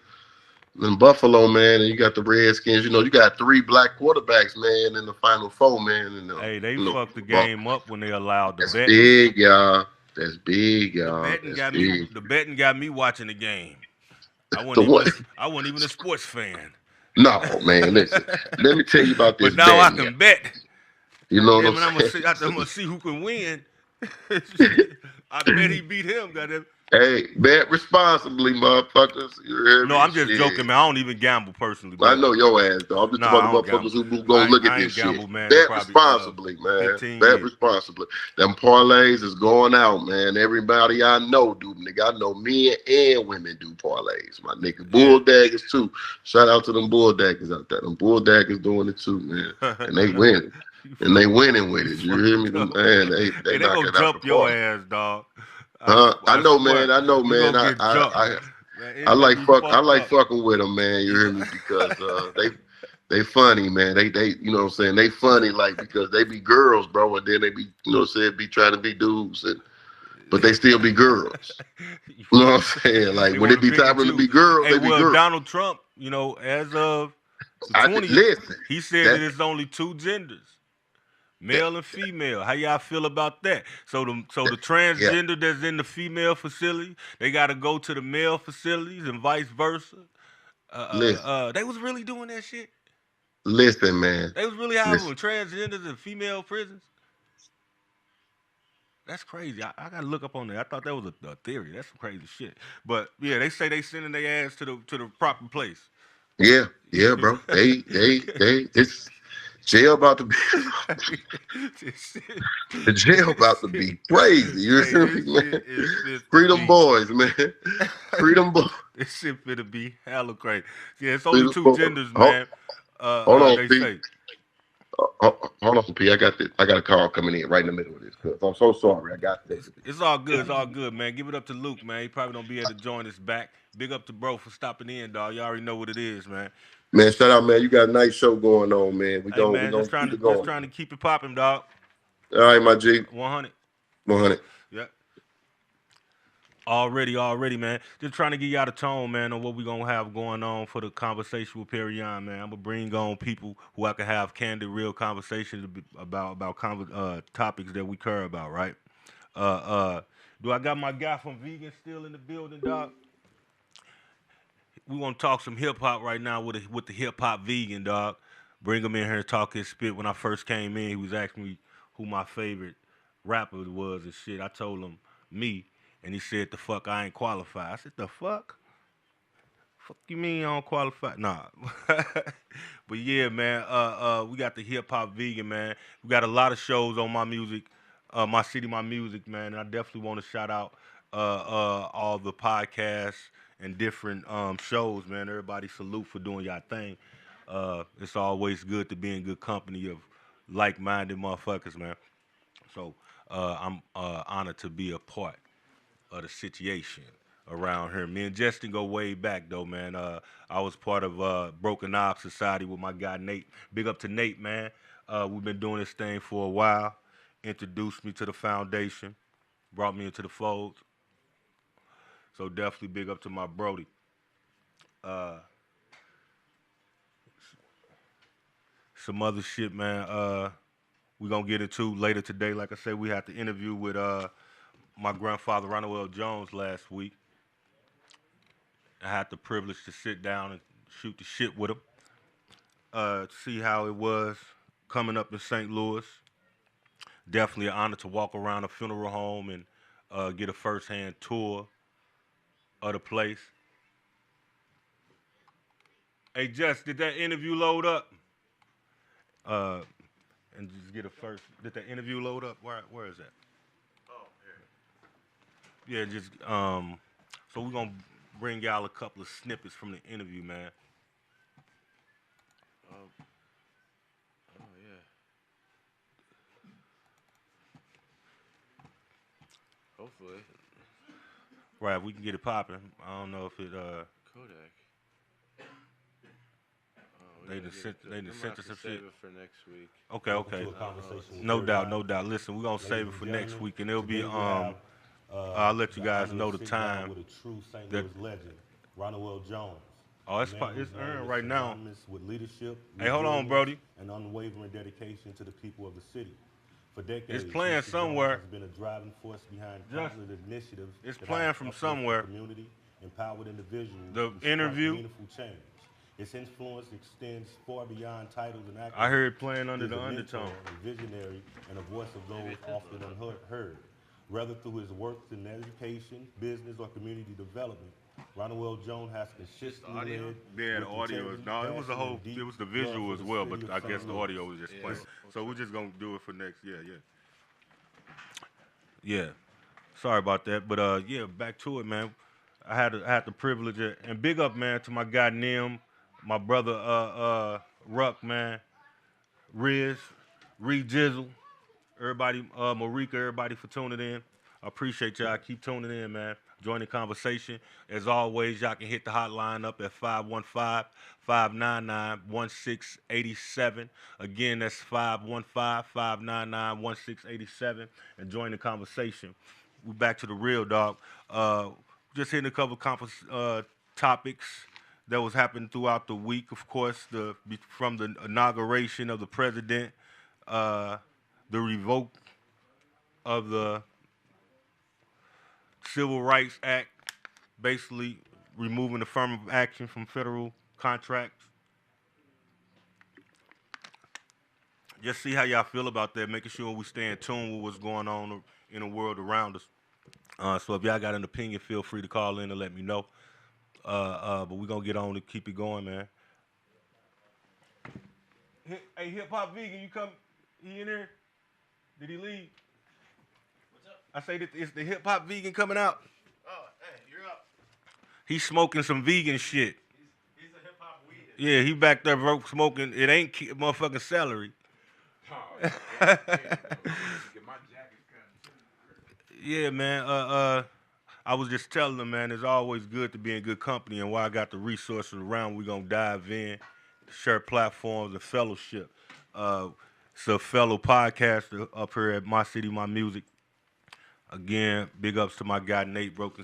Buffalo, man, and you got the Redskins. You got 3 black quarterbacks, man, in the Final Four, man. Hey, they fucked the game up when they allowed the betting. Big, y'all. That's big, y'all. The betting got me watching the game. I wasn't even a sports fan. No, man. Listen, let me tell you about this. But now I can bet. You know what I'm saying? I'm gonna see who can win. I bet he beat him. Goddamn. Hey, bet responsibly, motherfuckers. No, I'm just joking, man. I don't even gamble personally. I know your ass, though. I'm just talking about motherfuckers who gonna look at this shit. Man. Bet responsibly, man. Bet responsibly. Them parlays is going out, man. Everybody I know do, nigga. I know men and women do parlays, my nigga. Bull daggers too. Shout out to them bull daggers out there. Them bull daggers doing it too, man. And they win. And they winning with it. You hear me, man? They gonna jump your ass, dog. I know, man. Man, I like up. fucking with them, man. You hear me? Because they funny, man. They you know what I'm saying? They funny like because they be girls, bro, and then they be you know what I'm saying, be trying to be dudes but they still be girls. You know what I'm saying? Like when it be time for them to be girls, Hey, they be well, girls. Donald Trump, you know, as of the 20th, Listen, he said that it's only two genders, male and female. How y'all feel about that? So the yeah. transgender that's in the female facility, they got to go to the male facilities and vice versa. Listen, They was really doing that shit. listen, man. They was really having Listen. transgenders in female prisons. That's crazy. I gotta look up on that. I thought that was a theory. That's some crazy shit. But yeah, they say they sending their ass to the proper place. Yeah, bro. They it's jail about to be the jail about to be crazy. You Hey, hear this me, shit man? is fit to Freedom be. boys, man. Freedom boys. This shit finna be hella crazy. Yeah, it's only Freedom two boys. genders, Hold, man. hold on, They P. say. Hold on, P. I got a call coming in right in the middle of this. Cause I'm so sorry. I got this. It's all good. It's all good, man. Give it up to Luke, man. He probably don't be able to join us back. Big up to bro for stopping in, dog. You already know what it is, man. Man, shout out, man. You got a nice show going on, man. We Hey, man, gonna keep it going. just trying to keep it popping, dog. All right, my G. 100. 100. Yeah. Already, man. Just trying to get y'all the tone, man, on what we gonna have going on for the conversation with Perion, man. I'm gonna bring on people who I can have candid, real conversations about topics that we care about, right? Do I got my guy from Vegan still in the building, dog? We want to talk some hip hop right now with the hip hop vegan, dog. Bring him in here and talk his spit. When I first came in, he was asking me who my favorite rapper was and shit. I told him me, and he said the fuck I ain't qualified. I said the fuck. Fuck you mean I don't qualify? Nah. But yeah, man, we got the hip hop vegan, man. We got a lot of shows on my music, my city, my music, man. And I definitely want to shout out all the podcasts and different shows, man. Everybody salute for doing y'all thing. It's always good to be in good company of like-minded motherfuckers, man. So I'm honored to be a part of the situation around here. Me and Justin go way back though, man. I was part of Broken Knob Society with my guy Nate. Big up to Nate, man. We've been doing this thing for a while. Introduced me to the foundation, brought me into the fold. So definitely big up to my Brody. Some other shit, man. We gonna get into later today. Like I said, we had the interview with my grandfather Ronald Jones last week. I had the privilege to sit down and shoot the shit with him, see how it was coming up in St. Louis. Definitely an honor to walk around a funeral home and get a first-hand tour of the place. Hey, Jess, did that interview load up? And just get a first. Did that interview load up? Where is that? Oh, here. Yeah, just So we're gonna bring y'all a couple of snippets from the interview, man. Oh yeah. Hopefully. Right, we can get it popping. I don't know if it Kodak. they done sent us some shit. Save it for next week. Okay. No doubt. Listen, we're gonna save it for next week, and it'll be I'll let you guys know the time. With a true St. Louis legend, Ronald Jones. Oh, it's earned right now. With leadership, hey, hold on, Brody. And unwavering dedication to the people of the city. For decades, it's playing somewhere. Has been a driving force behind countless initiatives. It's playing from somewhere. Community, empowered individuals. The interview. Meaningful change. Its influence extends far beyond titles and accolades. I heard it playing under the undertone. A visionary and a voice of those often unheard. Whether through his work in education, business, or community development, Ronald Jones has consistently led. Yeah, the audio is it was the visual as well, but I guess the audio was just playing. So we're just gonna do it for next. Yeah. Sorry about that, but yeah, back to it, man. I had the privilege and big up, man, to my guy Nim, my brother Ruck, man, Riz, Jizzle, everybody, Marika, everybody for tuning in. I appreciate y'all. Keep tuning in, man. Join the conversation. As always, y'all can hit the hotline up at 515-599-1687. Again, that's 515-599-1687. And join the conversation. We're back to the real dog. Just hitting a couple of topics that was happening throughout the week. Of course, from the inauguration of the president, the revoke of the Civil Rights Act, basically removing affirmative action from federal contracts. Just see how y'all feel about that, making sure we stay in tune with what's going on in the world around us. So if y'all got an opinion, feel free to call in and let me know. But we're going to get on to keep it going, man. Hey, Hip Hop Vegan, you come? He in there? Did he leave? What's up? I say that it's the Hip Hop Vegan coming out. Oh, hey, you're up. He's smoking some vegan shit. He's a hip hop weed. Yeah, he back there smoking. It ain't motherfucking celery. Oh, yeah, get my jacket cut. Yeah, man. I was just telling them, man, it's always good to be in good company, and while I got the resources around, we're gonna dive in, share platforms and fellowship. It's a fellow podcaster up here at My City, My Music. Again, big ups to my guy Nate, Broken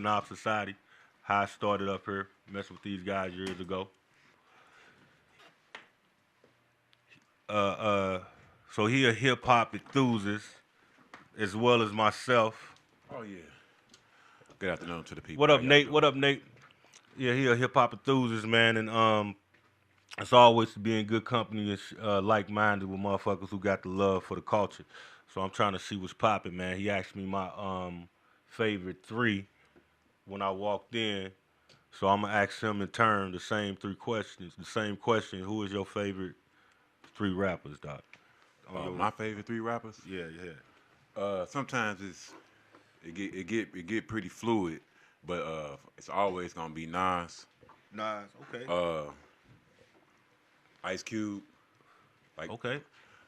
Knob Society. How I started up here, messing with these guys years ago. So he a hip hop enthusiast, as well as myself. Oh yeah. Good afternoon to the people. What up, Nate? What up, Nate? Yeah, he a hip hop enthusiast, man, and it's always to be in good company and like-minded with motherfuckers who got the love for the culture. So I'm trying to see what's popping, man. He asked me my favorite three when I walked in, so I'm gonna ask him in turn the same three questions. The same question: who is your favorite three rappers, Doc? My favorite three rappers? Yeah. Sometimes it get pretty fluid, but it's always gonna be Nas. Nas, okay. Ice Cube. Okay.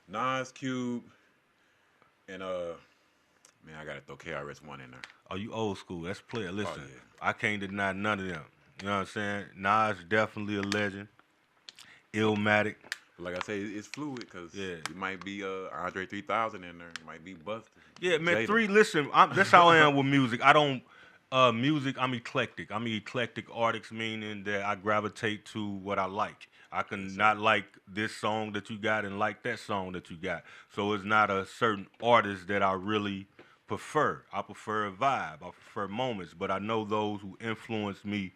Nas, Cube, and man, I gotta throw KRS-One in there. Oh, you old school. That's player. Listen, yeah. I can't deny none of them. You know what I'm saying? Nas definitely a legend. Illmatic. Like I say, it's fluid because Yeah. it might be Andre 3000 in there. It might be Busta. Yeah, man. Jada. Three. Listen, that's how I am with music. I don't music. I'm eclectic. I'm an eclectic artist, meaning that I gravitate to what I like. I can not like this song that you got and like that song that you got. So it's not a certain artist that I really prefer. I prefer a vibe. I prefer moments. But I know those who influence me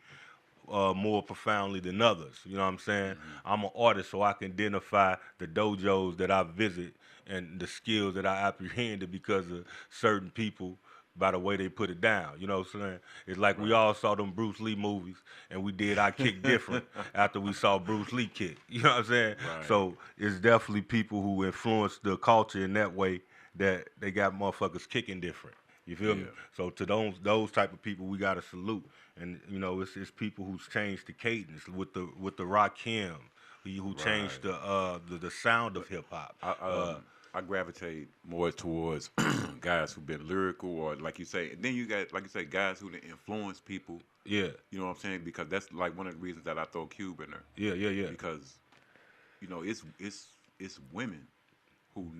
more profoundly than others. You know what I'm saying? Mm-hmm. I'm an artist, so I can identify the dojos that I visit and the skills that I apprehended because of certain people by the way they put it down. You know what I'm saying? It's like we all saw them Bruce Lee movies and we did our kick different after we saw Bruce Lee kick. You know what I'm saying? Right. So it's definitely people who influence the culture in that way that they got motherfuckers kicking different. You feel me? So to those type of people, we gotta salute. And you know, it's people who's changed the cadence with the Rakim, who changed the sound of hip hop. I gravitate more towards guys who've been lyrical, or like you say, and then you got, like you say, guys who influence people. Yeah. You know what I'm saying? Because that's like one of the reasons that I throw Cube in there. Yeah. Because, you know, it's women who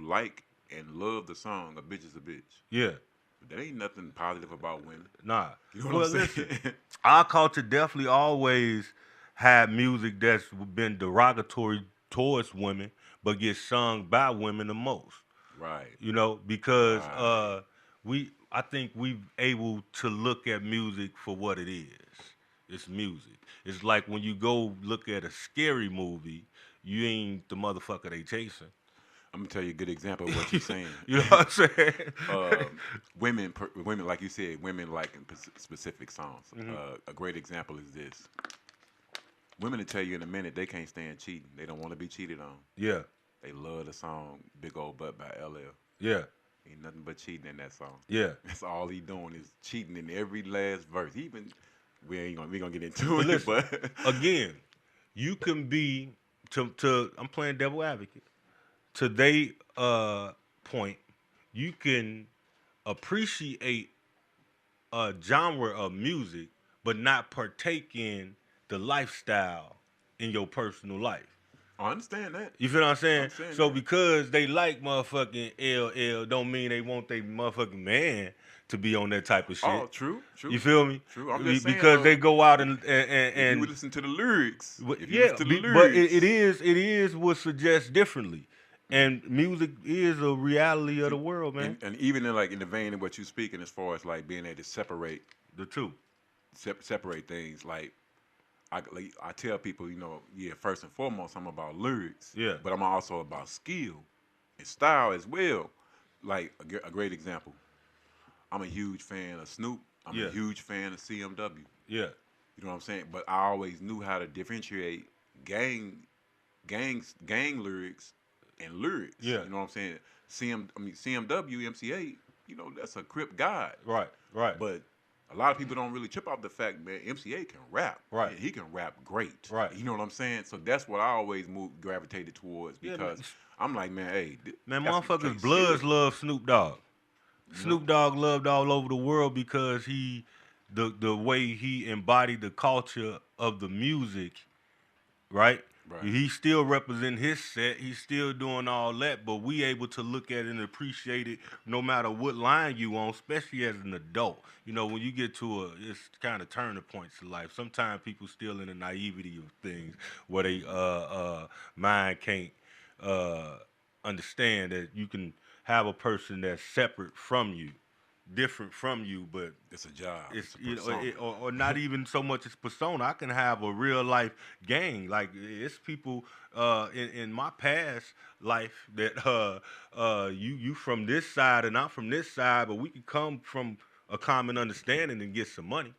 like and love the song "A Bitch Is a Bitch." Yeah. There ain't nothing positive about women. Nah. You know what I'm saying? Listen, our culture definitely always had music that's been derogatory towards women, but gets sung by women the most. Right. You know, because I think we've able to look at music for what it is. It's music. It's like when you go look at a scary movie, you ain't the motherfucker they chasing. I'm gonna tell you a good example of what you're saying. You know what I'm saying? Women, like you said, women like specific songs. Mm-hmm. A great example is this. Women will tell you in a minute they can't stand cheating. They don't want to be cheated on. Yeah. They love the song "Big Old Butt" by LL. Yeah. Ain't nothing but cheating in that song. Yeah. That's all he doing is cheating in every last verse. Even we gonna get into it, listen, but again, you can be to I'm playing devil advocate. To they point, you can appreciate a genre of music, but not partake in the lifestyle in your personal life. I understand that. You feel what I'm saying? saying So that. because they like motherfucking LL, don't mean they want their motherfucking man to be on that type of shit. Oh, true. You feel me? True. I'm just saying, because they go out and if you would listen to the lyrics, if you yeah, listen to the but lyrics, it is what suggests differently, and music is a reality of the world, man. and even in the vein of what you're speaking, as far as like being able to separate The two. separate things, like I tell people, first and foremost, I'm about lyrics, Yeah. but I'm also about skill and style as well. Like a great example, I'm a huge fan of Snoop. I'm Yeah. a huge fan of CMW. Yeah. You know what I'm saying? But I always knew how to differentiate gang lyrics and lyrics. Yeah. You know what I'm saying? CMW, MC8, that's a Crip god. Right. Right. But a lot of people don't really trip off the fact, man, MC8 can rap. Right. And he can rap great. Right. You know what I'm saying? So that's what I always gravitated towards, Yeah, because man. I'm like, man, hey, Man, that's some motherfuckers straight bloods skill. love Snoop Dogg. Snoop Dogg loved all over the world because the way he embodied the culture of the music, right? Right. He still represent his set. He's still doing all that, but we able to look at it and appreciate it no matter what line you on, especially as an adult. When you get to it's kind of turning points in life. Sometimes people still in the naivety of things where they mind can't understand that you can have a person that's separate from you, different from you, but It's a job. it's a persona. or not even so much as persona. I can have a real life gang. Like it's people in my past life that you from this side and I'm from this side, but we could come from a common understanding and get some money.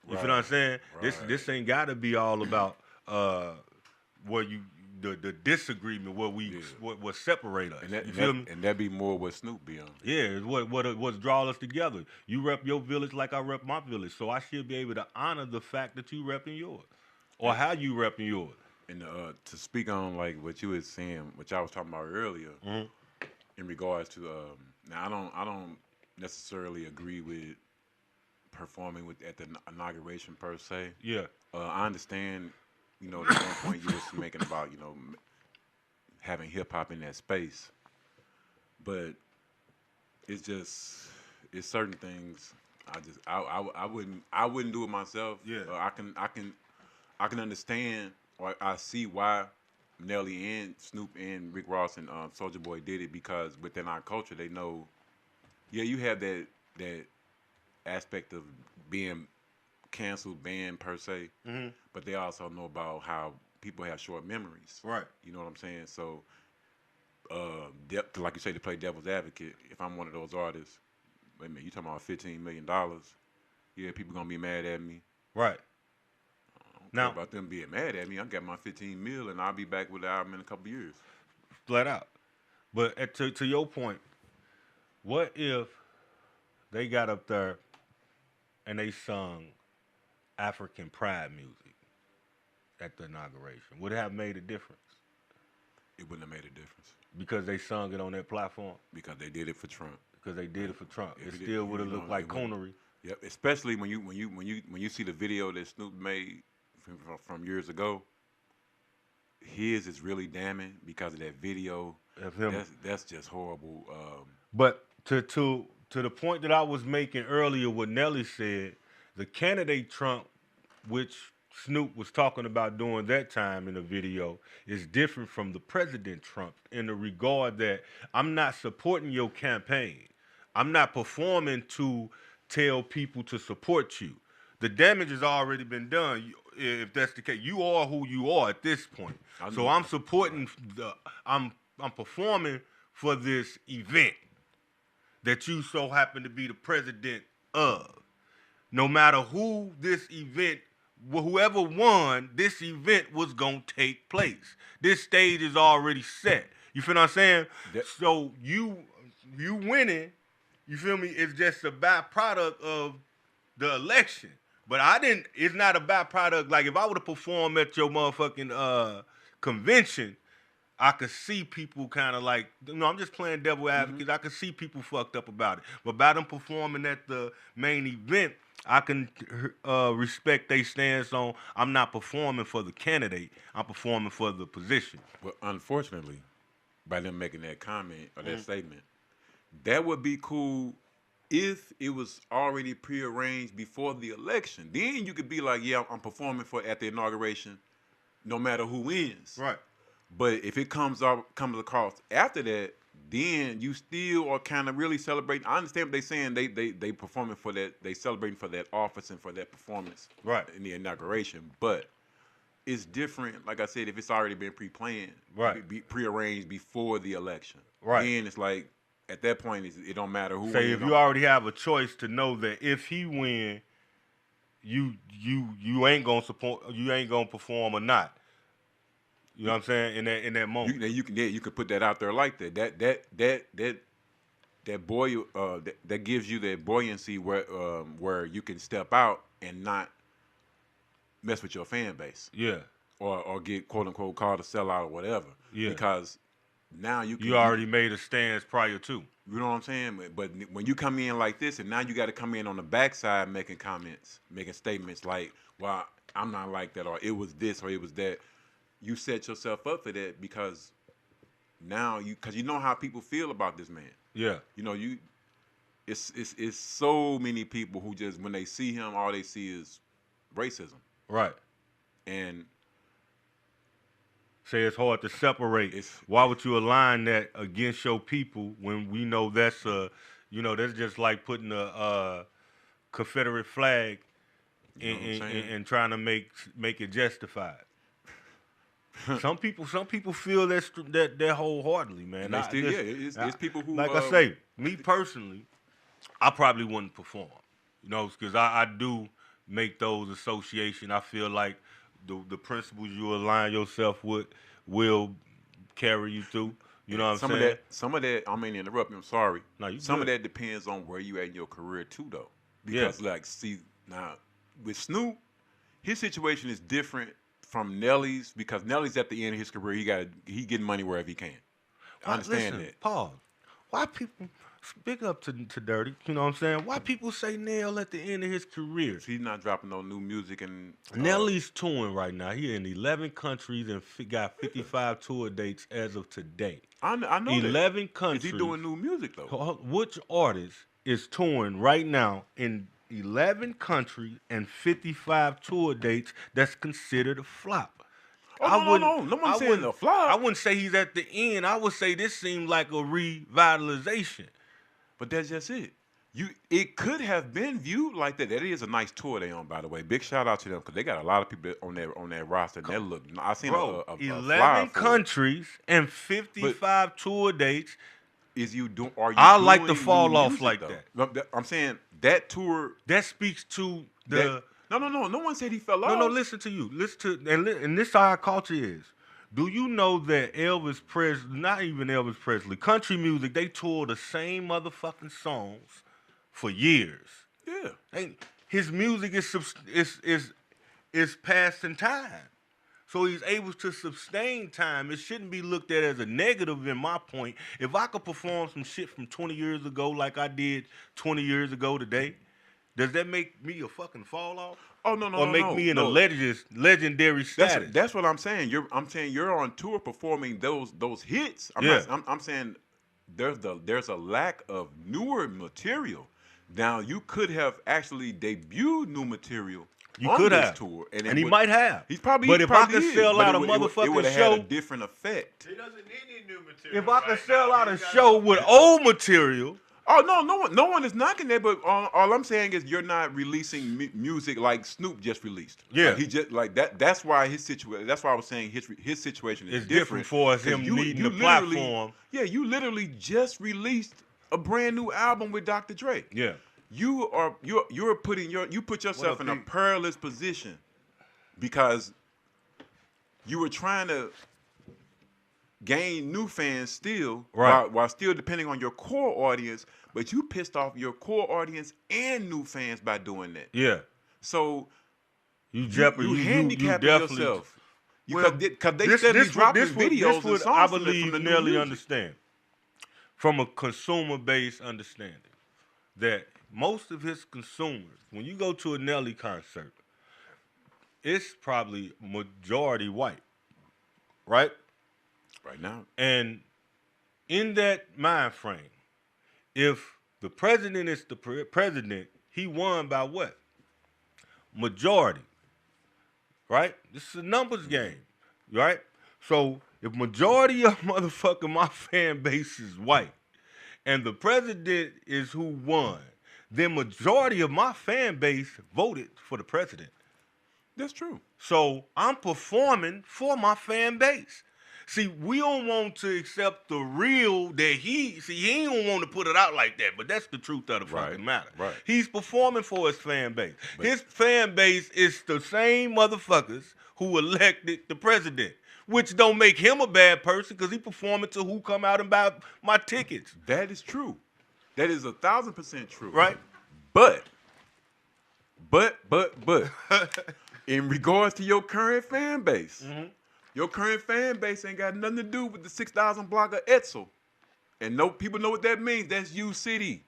You feel what I'm saying? This ain't got to be all about where you the disagreement where what separate us. You feel me? And that be more what Snoop be on. Yeah, it's what's draw us together. You rep your village like I rep my village, so I should be able to honor the fact that you repping yours, or how you repping yours. And to speak on like what you was saying, which I was talking about earlier, in regards to now I don't necessarily agree with performing at the inauguration per se. Yeah. I understand. The one point you was making about having hip hop in that space, but it's certain things I wouldn't do it myself. Yeah. I can understand, or I see why Nelly and Snoop and Rick Ross and Soulja Boy did it, because within our culture they know, you have that aspect of being canceled band per se, but they also know about how people have short memories. Right. You know what I'm saying? So, like you say, to play devil's advocate, if I'm one of those artists, wait a minute, you talking about $15 million? Yeah, people gonna be mad at me. Right. I don't care about them being mad at me. I got my 15 mil, and I'll be back with the album in a couple years. Flat out. But to your point, what if they got up there and they sung African pride music at the inauguration? Would it have made a difference? It wouldn't have made a difference. Because they sung it on that platform? Because they did it for Trump. Because they did it for Trump. It still would have looked like coonery. Yep, especially when you see the video that Snoop made from years ago. His is really damning because of that video. Of him. That's just horrible. But to the point that I was making earlier, what Nelly said, the candidate Trump, which Snoop was talking about during that time in the video, is different from the President Trump in the regard that I'm not supporting your campaign. I'm not performing to tell people to support you. The damage has already been done. If that's the case, you are who you are at this point. So I'm supporting I'm performing for this event that you so happen to be the president of. No matter who this event, whoever won, this event was going to take place. This stage is already set. You feel what I'm saying? So you winning, you feel me, it's just a byproduct of the election. But it's not a byproduct. Like if I would have performed at your motherfucking convention, I could see people kind of like, I'm just playing devil advocate. I could see people fucked up about it. But by them performing at the main event, I can respect their stance on, I'm not performing for the candidate. I'm performing for the position. Well, unfortunately, by them making that comment or that statement, that would be cool if it was already prearranged before the election. Then you could be like, yeah, I'm performing at the inauguration, no matter who wins. Right. But if it comes across after that, then you still are kind of really celebrating. I understand what they're saying. They performing for that. They celebrating for that office and for that performance. Right. In the inauguration, but it's different. Like I said, if it's already been pre-planned, right, prearranged before the election, right, then it's like at that point it don't matter who. Say if you already have a choice to know that if he win, you ain't gonna support, you ain't gonna perform or not. You know what I'm saying? In that moment, you can put that out there like that. That that gives you that buoyancy where you can step out and not mess with your fan base. Yeah. Or get quote unquote called a sellout or whatever. Yeah. Because now you already made a stance prior to. You know what I'm saying? But when you come in like this, and now you got to come in on the backside making comments, making statements like, "Well, I'm not like that," or "It was this," or "It was that." You set yourself up for that because now because you know how people feel about this man. Yeah. You know it's so many people who just when they see him, all they see is racism. Right. And say it's hard to separate. Why would you align that against your people when we know that's that's just like putting a Confederate flag and trying to make it justified. Some people feel that wholeheartedly, man. It's people who like I say, me personally, I probably wouldn't perform, because I do make those associations. I feel like the principles you align yourself with will carry you through. You know what I'm saying? Some of that, I mean, interrupt me, I'm sorry. No, some of that depends on where you at in your career too, though. Because now with Snoop, his situation is different from Nelly's because Nelly's at the end of his career. He getting money wherever he can. I understand that. Pause. Why people big up to Dirty? You know what I'm saying? Why people say Nell at the end of his career? He's not dropping no new music and Nelly's touring right now. He in 11 countries and got 55 tour dates as of today. I know 11 countries. Is he doing new music though? Which artist is touring right now in 11 countries and 55 tour dates that's considered a flop? No one's saying a flop. I wouldn't say he's at the end. I would say this seemed like a revitalization. But that's just it. It could have been viewed like that. That is a nice tour they on, by the way. Big shout out to them because they got a lot of people on that roster. And that look, I seen a 11 countries and 55 tour dates. I like to fall off like that. I'm saying that tour that speaks to the. No. No one said he fell off. No. Listen to you. And this is how our culture is. Do you know that Elvis Presley, not even Elvis Presley, country music, they tour the same motherfucking songs for years. Yeah. His music is passing time. So he's able to sustain time. It shouldn't be looked at as a negative in my point. If I could perform some shit from 20 years ago like I did 20 years ago today, does that make me a fucking fall off? Oh no! Or make me in a legendary status? That's what I'm saying. I'm saying you're on tour performing those hits. I'm saying there's a lack of newer material. Now you could have actually debuted new material. You could have tour, and he might have. He's probably. But if I could is, sell out a motherfucking it would have show, had a different effect. He doesn't need any new material. If I could sell out a show with old material. Oh no one is knocking that, but all I'm saying is you're not releasing music like Snoop just released. Yeah, like he just like that. That's why his situation. That's why I was saying his situation is different for him needing the platform. Yeah, you literally just released a brand new album with Dr. Dre. Yeah, you're putting you put yourself in a perilous position because you were trying to gain new fans still, while still depending on your core audience, but you pissed off your core audience and new fans by doing that. Yeah. So you handicap yourself. Because they steadily dropping videos and songs I from believe the new Nelly music. understand from a consumer-based understanding that most of his consumers, when you go to a Nelly concert, it's probably majority white, right? Right now. And in that mind frame, if the president is the president, he won by what? Majority, right? This is a numbers game, right? So if majority of motherfucking my fan base is white and the president is who won, then majority of my fan base voted for the president. That's true. So I'm performing for my fan base. See, we don't want to accept the real that he don't want to put it out like that, but that's the truth of the fucking matter. Right. He's performing for his fan base. His fan base is the same motherfuckers who elected the president, which don't make him a bad person because he performing to who come out and buy my tickets. That is true. That is 1,000% true. Right? But, in regards to your current fan base, your current fan base ain't got nothing to do with the 6,000 block of Etzel. And people know what that means. That's U City.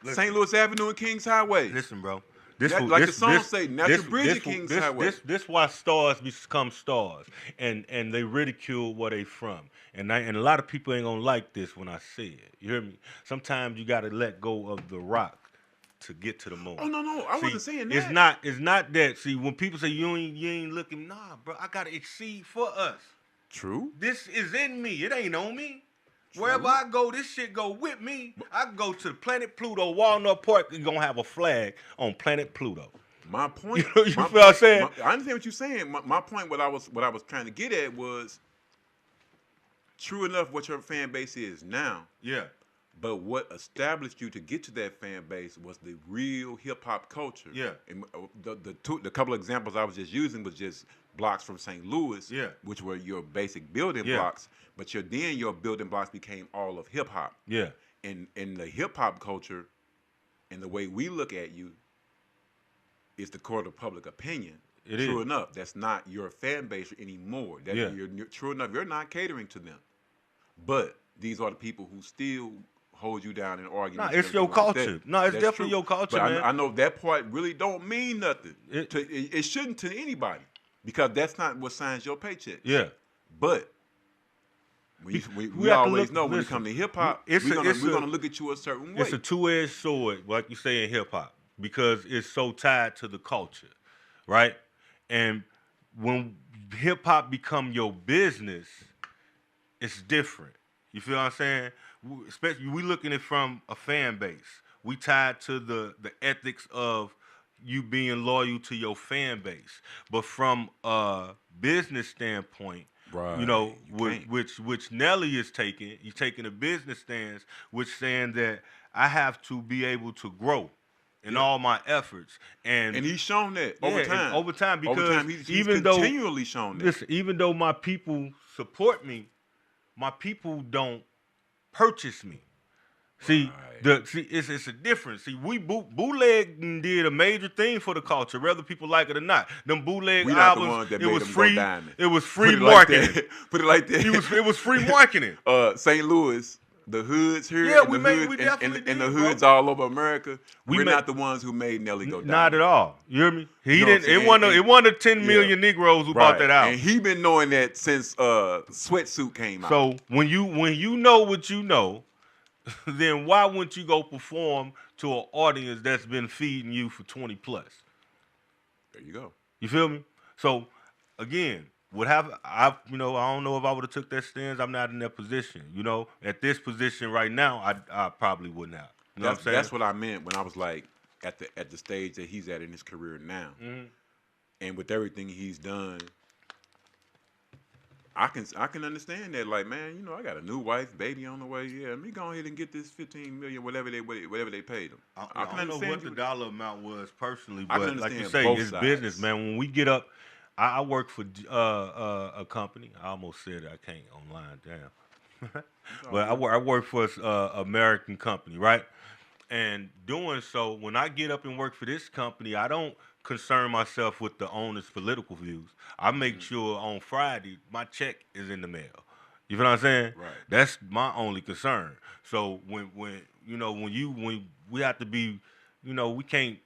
St. Louis Avenue and Kings Highway. Listen, bro. Like the song say, Natural Bridge and Kings Highway. This why stars become stars, and they ridicule where they from, and a lot of people ain't gonna like this when I say it. You hear me? Sometimes you gotta let go of the rock to get to the moon. Oh no, I wasn't saying that. It's not that. See, when people say you ain't looking, nah, bro, I gotta exceed for us. True. This is in me. It ain't on me. Wherever I go, this shit go with me. I can go to the planet Pluto, Walnut Park, and gonna have a flag on planet Pluto. My point. You feel what I'm saying? I understand what you're saying. My point, what I was trying to get at was, true enough, what your fan base is now. Yeah. But what established you to get to that fan base was the real hip hop culture. Yeah. And the couple of examples I was just using was just blocks from St. Louis, which were your basic building blocks. But your building blocks became all of hip hop. Yeah. And in the hip hop culture, and the way we look at you, is the court of public opinion. True enough, that's not your fan base anymore. True enough, you're not catering to them. But these are the people who still hold you down in arguments. It's your culture. No, it's definitely your culture, but man. I know that part really don't mean nothing. It shouldn't to anybody, because that's not what signs your paycheck. Yeah. But we always know when it comes to hip hop, we're gonna look at you a certain way. It's a two-edged sword, like you say in hip hop, because it's so tied to the culture, right? And when hip hop become your business, it's different. You feel what I'm saying? Especially we looking at it from a fan base. We tied to the ethics of you being loyal to your fan base. But from a business standpoint, you know, which Nelly is taking, he's taking a business stance, which saying that I have to be able to grow in all my efforts, and he's shown that over time. Over time, because he's even continually shown that. Listen, even though my people support me, my people don't purchase me. See, it's a difference. See, we bootleg did a major thing for the culture, whether people like it or not. Them bootleg albums, it was free. It was free marketing. Put it like that. It was free marketing. St. Louis, the hoods here, yeah, and the hoods all over America. We're not the ones who made Nelly go down. Not at all. You hear me? He didn't. It wasn't the 10 million Negroes who bought that out. And he been knowing that since Sweatsuit came out. So when you know what you know, then why wouldn't you go perform to an audience that's been feeding you for 20 plus? There you go. You feel me? So again, I don't know if I would have took that stance. I'm not in that position. You know, at this position right now, I probably wouldn't have. You know what I'm saying? That's what I meant when I was like at the stage that he's at in his career now, and with everything he's done. I can understand that, like, man, you know, I got a new wife, baby on the way. Yeah, let me go ahead and get this $15 million, whatever they paid him. I can understand what the dollar amount was personally, I but like you say, it's business, man. When we get up, I work for a company. I almost said it. I can't online, damn. But I work for an American company, right? And doing so, when I get up and work for this company, I don't concern myself with the owner's political views. I make sure on Friday my check is in the mail. You feel what I'm saying? Right. That's my only concern. So when when we have to be, we can't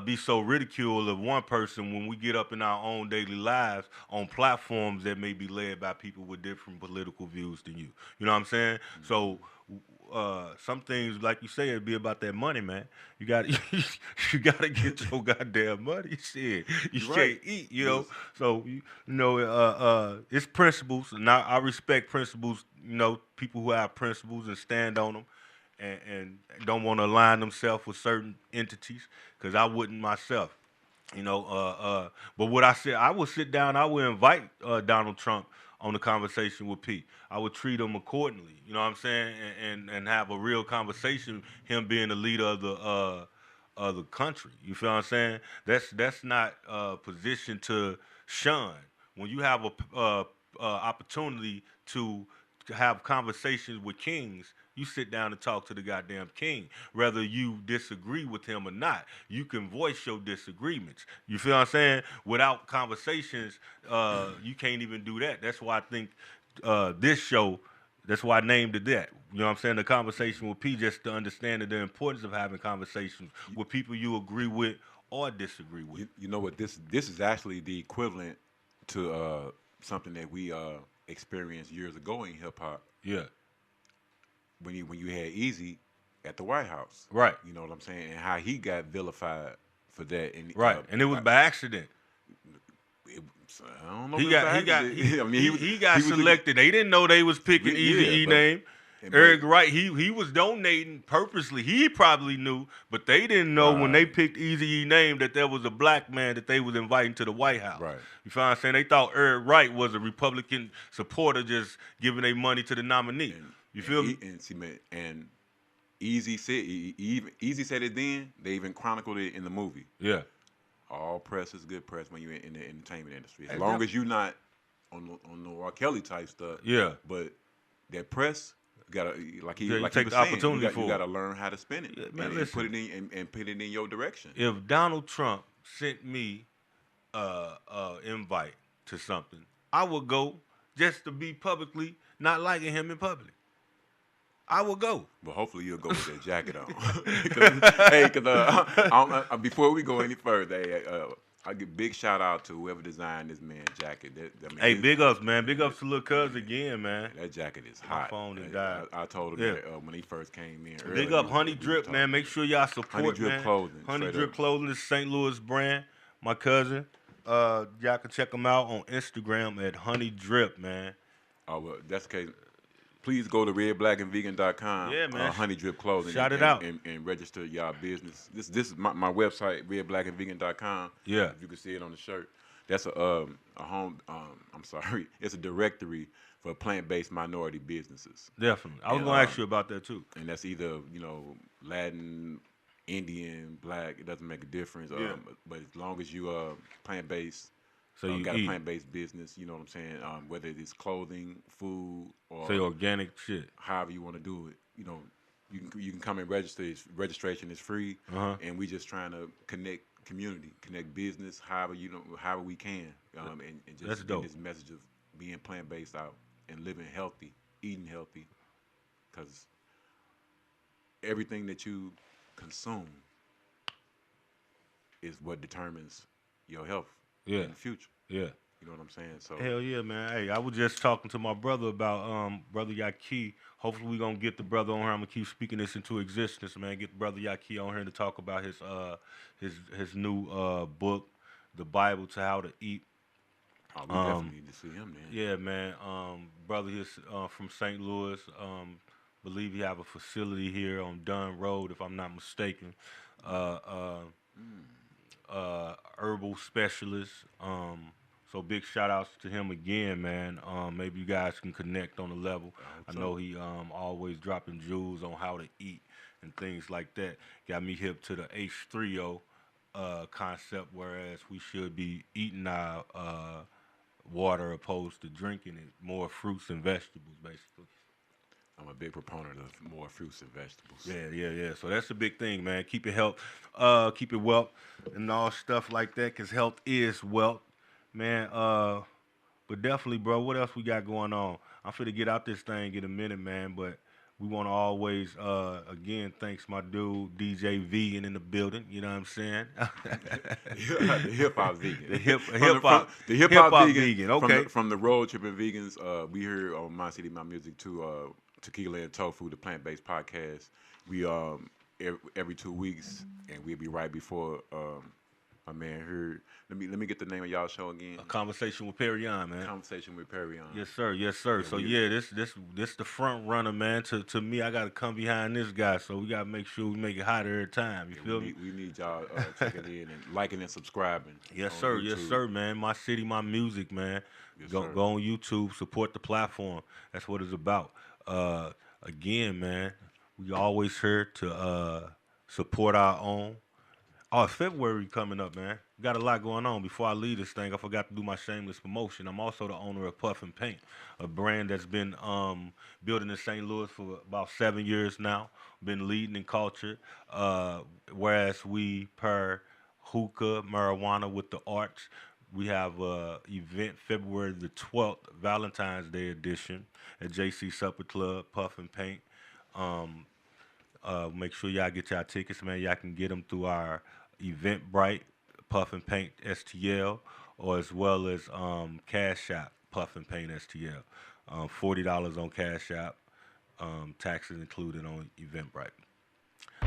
be so ridiculed of one person when we get up in our own daily lives on platforms that may be led by people with different political views than you. You know what I'm saying? So some things, like you say, it be about that money, man. You got you got to get your goddamn money. Shit, you You're can't right. eat. So it's principles, and I respect principles. People who have principles and stand on them, and don't want to align themselves with certain entities, because I wouldn't myself. But what I said, I would sit down, I would invite Donald Trump on the conversation with P. I would treat him accordingly, you know what I'm saying, and have a real conversation, him being the leader of the country. You feel what I'm saying? That's not a position to shun. When you have a opportunity to have conversations with kings, you sit down and talk to the goddamn king. Whether you disagree with him or not, you can voice your disagreements. You feel what I'm saying? Without conversations, you can't even do that. That's why I think this show, that's why I named it that. You know what I'm saying? The conversation with P, just to understand the importance of having conversations with people you agree with or disagree with. You know what? This is actually the equivalent to something that we experienced years ago in hip hop. Yeah. When you had Easy at the White House, Right. You know what I'm saying, and how he got vilified for that, and Right. And it was by accident. I don't know. He got I mean, he got selected. They didn't know they was picking Easy E name. Eric Wright, he was donating purposely. He probably knew, but they didn't know when they picked Easy E name that there was a black man that they was inviting to the White House. Right. You find what I'm saying? They thought Eric Wright was a Republican supporter just giving their money to the nominee. You feel me? And Easy said it then. They even chronicled it in the movie. Yeah. All press is good press when you're in the entertainment industry. As long as you're not on the R. Kelly type stuff. Yeah. But that press, you gotta take the opportunity you gotta learn how to spin it. Yeah, man, and put it in and put it in your direction. If Donald Trump sent me invite to something, I would go just to be publicly not liking him in public. I will go. But hopefully you'll go with that jacket on. Before we go any further, I give big shout out to whoever designed this man's jacket. Big ups, man. Big ups to Lil Cuz again, man. That jacket is My hot. phone has died. I told him that when he first came in. Big up Honey Drip, man. Make sure y'all support, Honey Drip man. Clothing. Honey Drip Clothing is St. Louis brand. My cousin. Y'all can check them out on Instagram at Honey Drip, man. Oh, well, that's the case. Please go to redblackandvegan.com. Yeah, man. Honey Drip Clothing. Shout it out. And register y'all business. This is my website, redblackandvegan.com. Yeah. If you can see it on the shirt. That's a home. I'm sorry. It's a directory for plant-based minority businesses. Definitely. I was going to ask you about that too. And that's either Latin, Indian, black. It doesn't make a difference. But as long as you plant-based. So you got eat. a plant-based business, you know what I'm saying? Whether it's clothing, food, or say organic shit. However you want to do it, you can come and register. Registration is free, and we just trying to connect community, connect business, however we can, and just get this message of being plant-based out and living healthy, eating healthy, because everything that you consume is what determines your health. In the future. Yeah. You know what I'm saying? So hell yeah, man. Hey, I was just talking to my brother about Brother Yaki. Hopefully we gonna get the brother on here. I'm gonna keep speaking this into existence, man. Get Brother Yaki on here to talk about his new book, The Bible to How to Eat. Oh, we definitely need to see him then. Yeah, man. Brother is from St. Louis. Believe he have a facility here on Dunn Road, if I'm not mistaken. Herbal specialist. So big shout outs to him again, man. Maybe you guys can connect on a level. I know he always dropping jewels on how to eat and things like that. Got me hip to the H3O concept, whereas we should be eating our water opposed to drinking it, more fruits and vegetables, basically. I'm a big proponent of more fruits and vegetables. Yeah. So that's the big thing, man. Keep it health, keep it wealth, and all stuff like that, cause health is wealth, man. But definitely, bro. What else we got going on? I'm finna get out this thing in a minute, man. But we want to always, again, thanks my dude DJ Vegan in the building. You know what I'm saying? The hip hop vegan. The hip hip hop hop vegan. Okay. From the road tripping vegans. We here on My City, My Music too. Tequila and Tofu, the plant-based podcast. We every 2 weeks, and we'll be right before my man here. Let me get the name of y'all show again. A conversation with Perryon, man. Conversation with Perryon. Yes, sir. Yes, sir. So this the front runner, man. To me, I gotta come behind this guy. So we gotta make sure we make it hot every time. You feel me? We need y'all checking in and liking and subscribing. Yes, sir. YouTube. Yes, sir, man. My City, My Music, man. Yes, go sir. go on YouTube, support the platform. That's what it's about. Again, man, we always here to support our own. Oh, it's February coming up, man. Got a lot going on. Before I leave this thing, I forgot to do my shameless promotion. I'm also the owner of Puff and Paint, a brand that's been building in St. Louis for about 7 years now. Been leading in culture, whereas we pair hookah, marijuana with the arts. We have a event February the 12th, Valentine's Day edition at JC Supper Club, Puff and Paint. Make sure y'all get y'all tickets, man. Y'all can get them through our Eventbrite, Puff and Paint STL, or as well as Cash App, Puff and Paint STL. $40 on Cash App, taxes included on Eventbrite.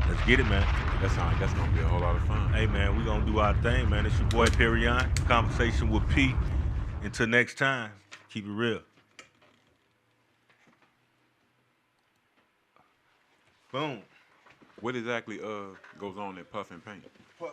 Let's get it, man. That sounds like that's gonna be a whole lot of fun. Hey, man, we gonna do our thing, man. It's your boy Perryon. Conversation with P. Until next time, keep it real. Boom. What exactly goes on in Puff and Paint? Puff